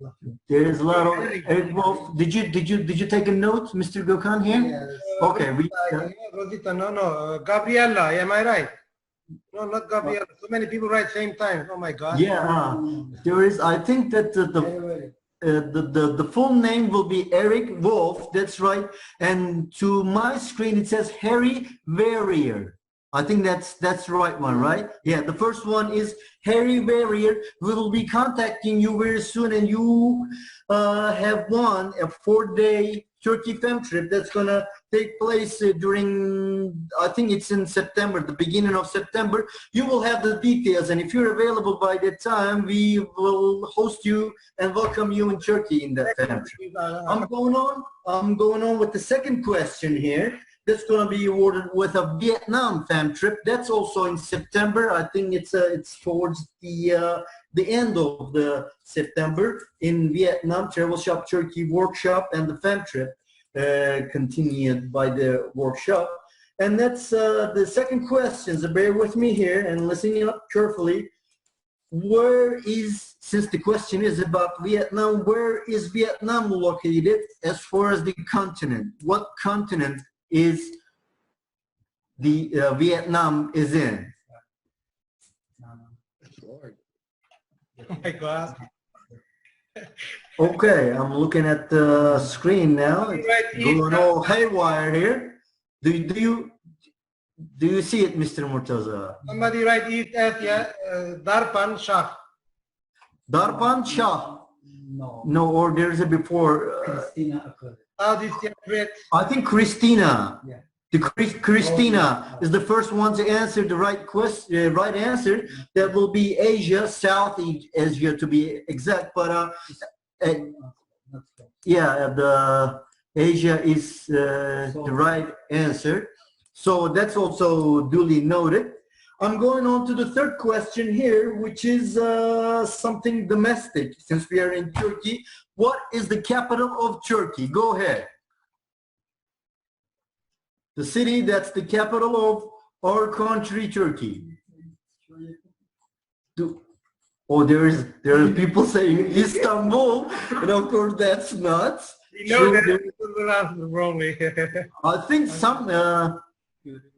J: there is a lot of Erik Wolf. Did you take a note, Mr. Gökhan here?
A: Yes.
J: Okay.
A: Rosita, no. Gabriella, am I right? No, not Gabriella. So many people write same time. Oh my God.
J: Yeah, there is. I think that the full name will be Erik Wolf. That's right. And to my screen it says Harry Verrier. I think that's the right one, right? Yeah, the first one is Harry Verrier. We will be contacting you very soon, and you have won a 4-day Turkey fam trip that's gonna take place during, I think it's in September, the beginning of September. You will have the details, and if you're available by that time, we will host you and welcome you in Turkey in that fam trip. I'm going on with the second question here. That's going to be awarded with a Vietnam fam trip. That's also in September. I think it's towards the end of the September in Vietnam. Travel Shop Turkey workshop and the fam trip continued by the workshop. And that's the second question. So bear with me here and listen up carefully. Since the question is about Vietnam, where is Vietnam located as far as the continent? What continent is the Vietnam is in?
A: Oh my God.
J: Okay, I'm looking at the screen now. It's going all haywire here. Do you see it, Mr. Murtaza?
A: Somebody write East Asia, Darpan Shah.
J: Darpan Shah. No, or there's a before. I think Christina. Yeah. Christina is the first one to answer the right answer. That will be Asia, South Asia to be exact. But the Asia is the right answer. So that's also duly noted. I'm going on to the third question here, which is something domestic. Since we are in Turkey, what is the capital of Turkey? Go ahead. The city that's the capital of our country, Turkey. There are people saying Istanbul, and of course that's not.
A: Wrongly.
J: I think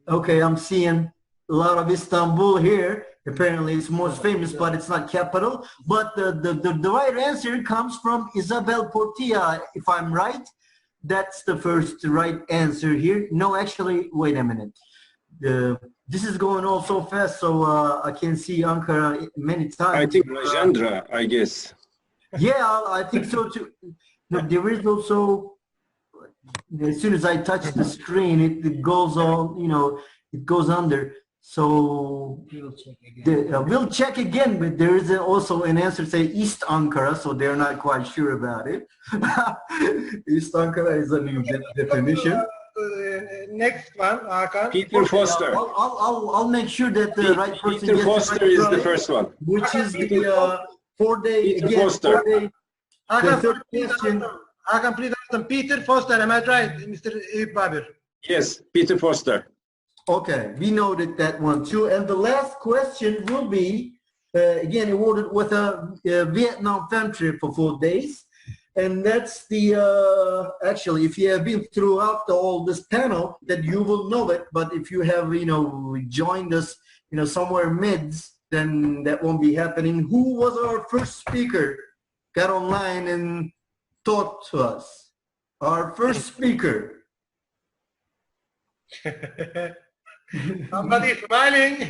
J: okay, I'm seeing a lot of Istanbul here. Apparently it's most famous, but it's not capital. But the right answer comes from Isabel Portilla, if I'm right. That's the first right answer here. No, actually, wait a minute. This is going all so fast, so I can see Ankara many times.
E: I think Rajendra, I guess.
J: Yeah, I think so too. No, there is also, as soon as I touch the screen, it goes on, it goes under. So we'll check again, but there is also an answer say East Ankara, so they're not quite sure about it. East Ankara is a new definition.
A: Next one, Hakan.
E: Peter Foster.
J: I'll make sure that the right person
E: Peter Foster is the first one.
J: Which is the 4-day
E: Peter Foster.
J: The third question.
A: Hakan, please answer. Peter Foster, am I right, Mr. Babur?
E: Yes, Peter Foster.
J: Okay, we noted that one too. And the last question will be, again awarded with a Vietnam fan trip for 4 days. And that's the, actually, if you have been throughout all this panel, that you will know it. But if you have, joined us, somewhere mids, then that won't be happening. Who was our first speaker? Got online and taught to us. Our first speaker.
A: Somebody smiling.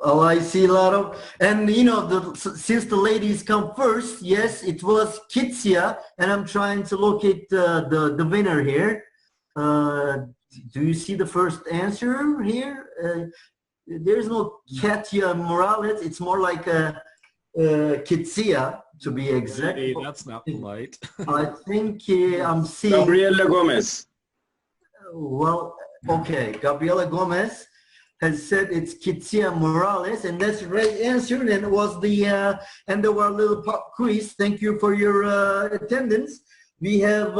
J: Oh, I see a lot of, and since the ladies come first, yes, it was Kitzia, and I'm trying to locate the winner here. Do you see the first answer here? There's no Katia Morales. It's more like a Kitzia, to be exact.
D: Lady, that's not polite.
J: I think I'm seeing
E: Gabriela Gomez.
J: Well, okay, Gabriela Gomez has said it's Kitzia Morales, and that's the right answer. And it was the end of our little pop quiz. Thank you for your attendance. We have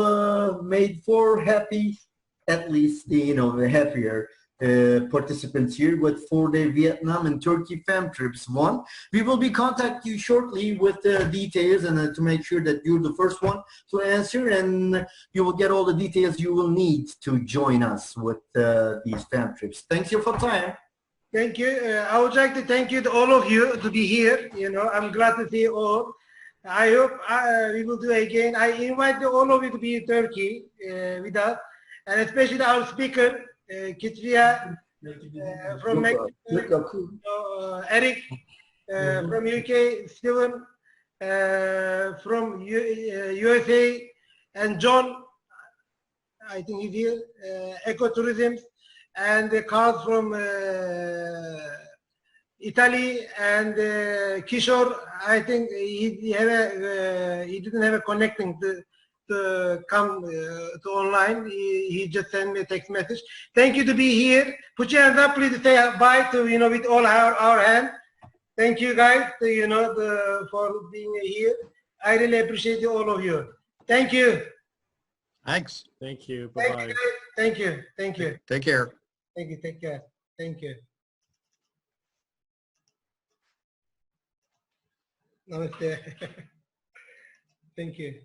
J: made 4 happy, at least the happier participants here with 4-day Vietnam and Turkey fam trips. We will be contacting you shortly with details and to make sure that you're the first one to answer, and you will get all the details you will need to join us with these fam trips. Thanks you for time.
A: Thank you. I would like to thank you to all of you to be here. I'm glad to see you all. I hope we will do again. I invite all of you to be in Turkey with us, and especially our speaker, Kitzia from Mexico, Erik from UK, Steven from USA, and John, I think he's here, Ecotourism, and Karl from Italy, and Kishore, I think he didn't have a connecting to come to online. He just sent me a text message. Thank you to be here. Put your hands up, please. Say bye to with all our hands. Thank you guys for being here. I really appreciate all of you. Thank you.
C: Thanks.
D: Thank you. Bye-bye.
A: Thank you. Thank you.
C: Take care.
A: Thank you. Take care. Thank you. Namaste. Thank you.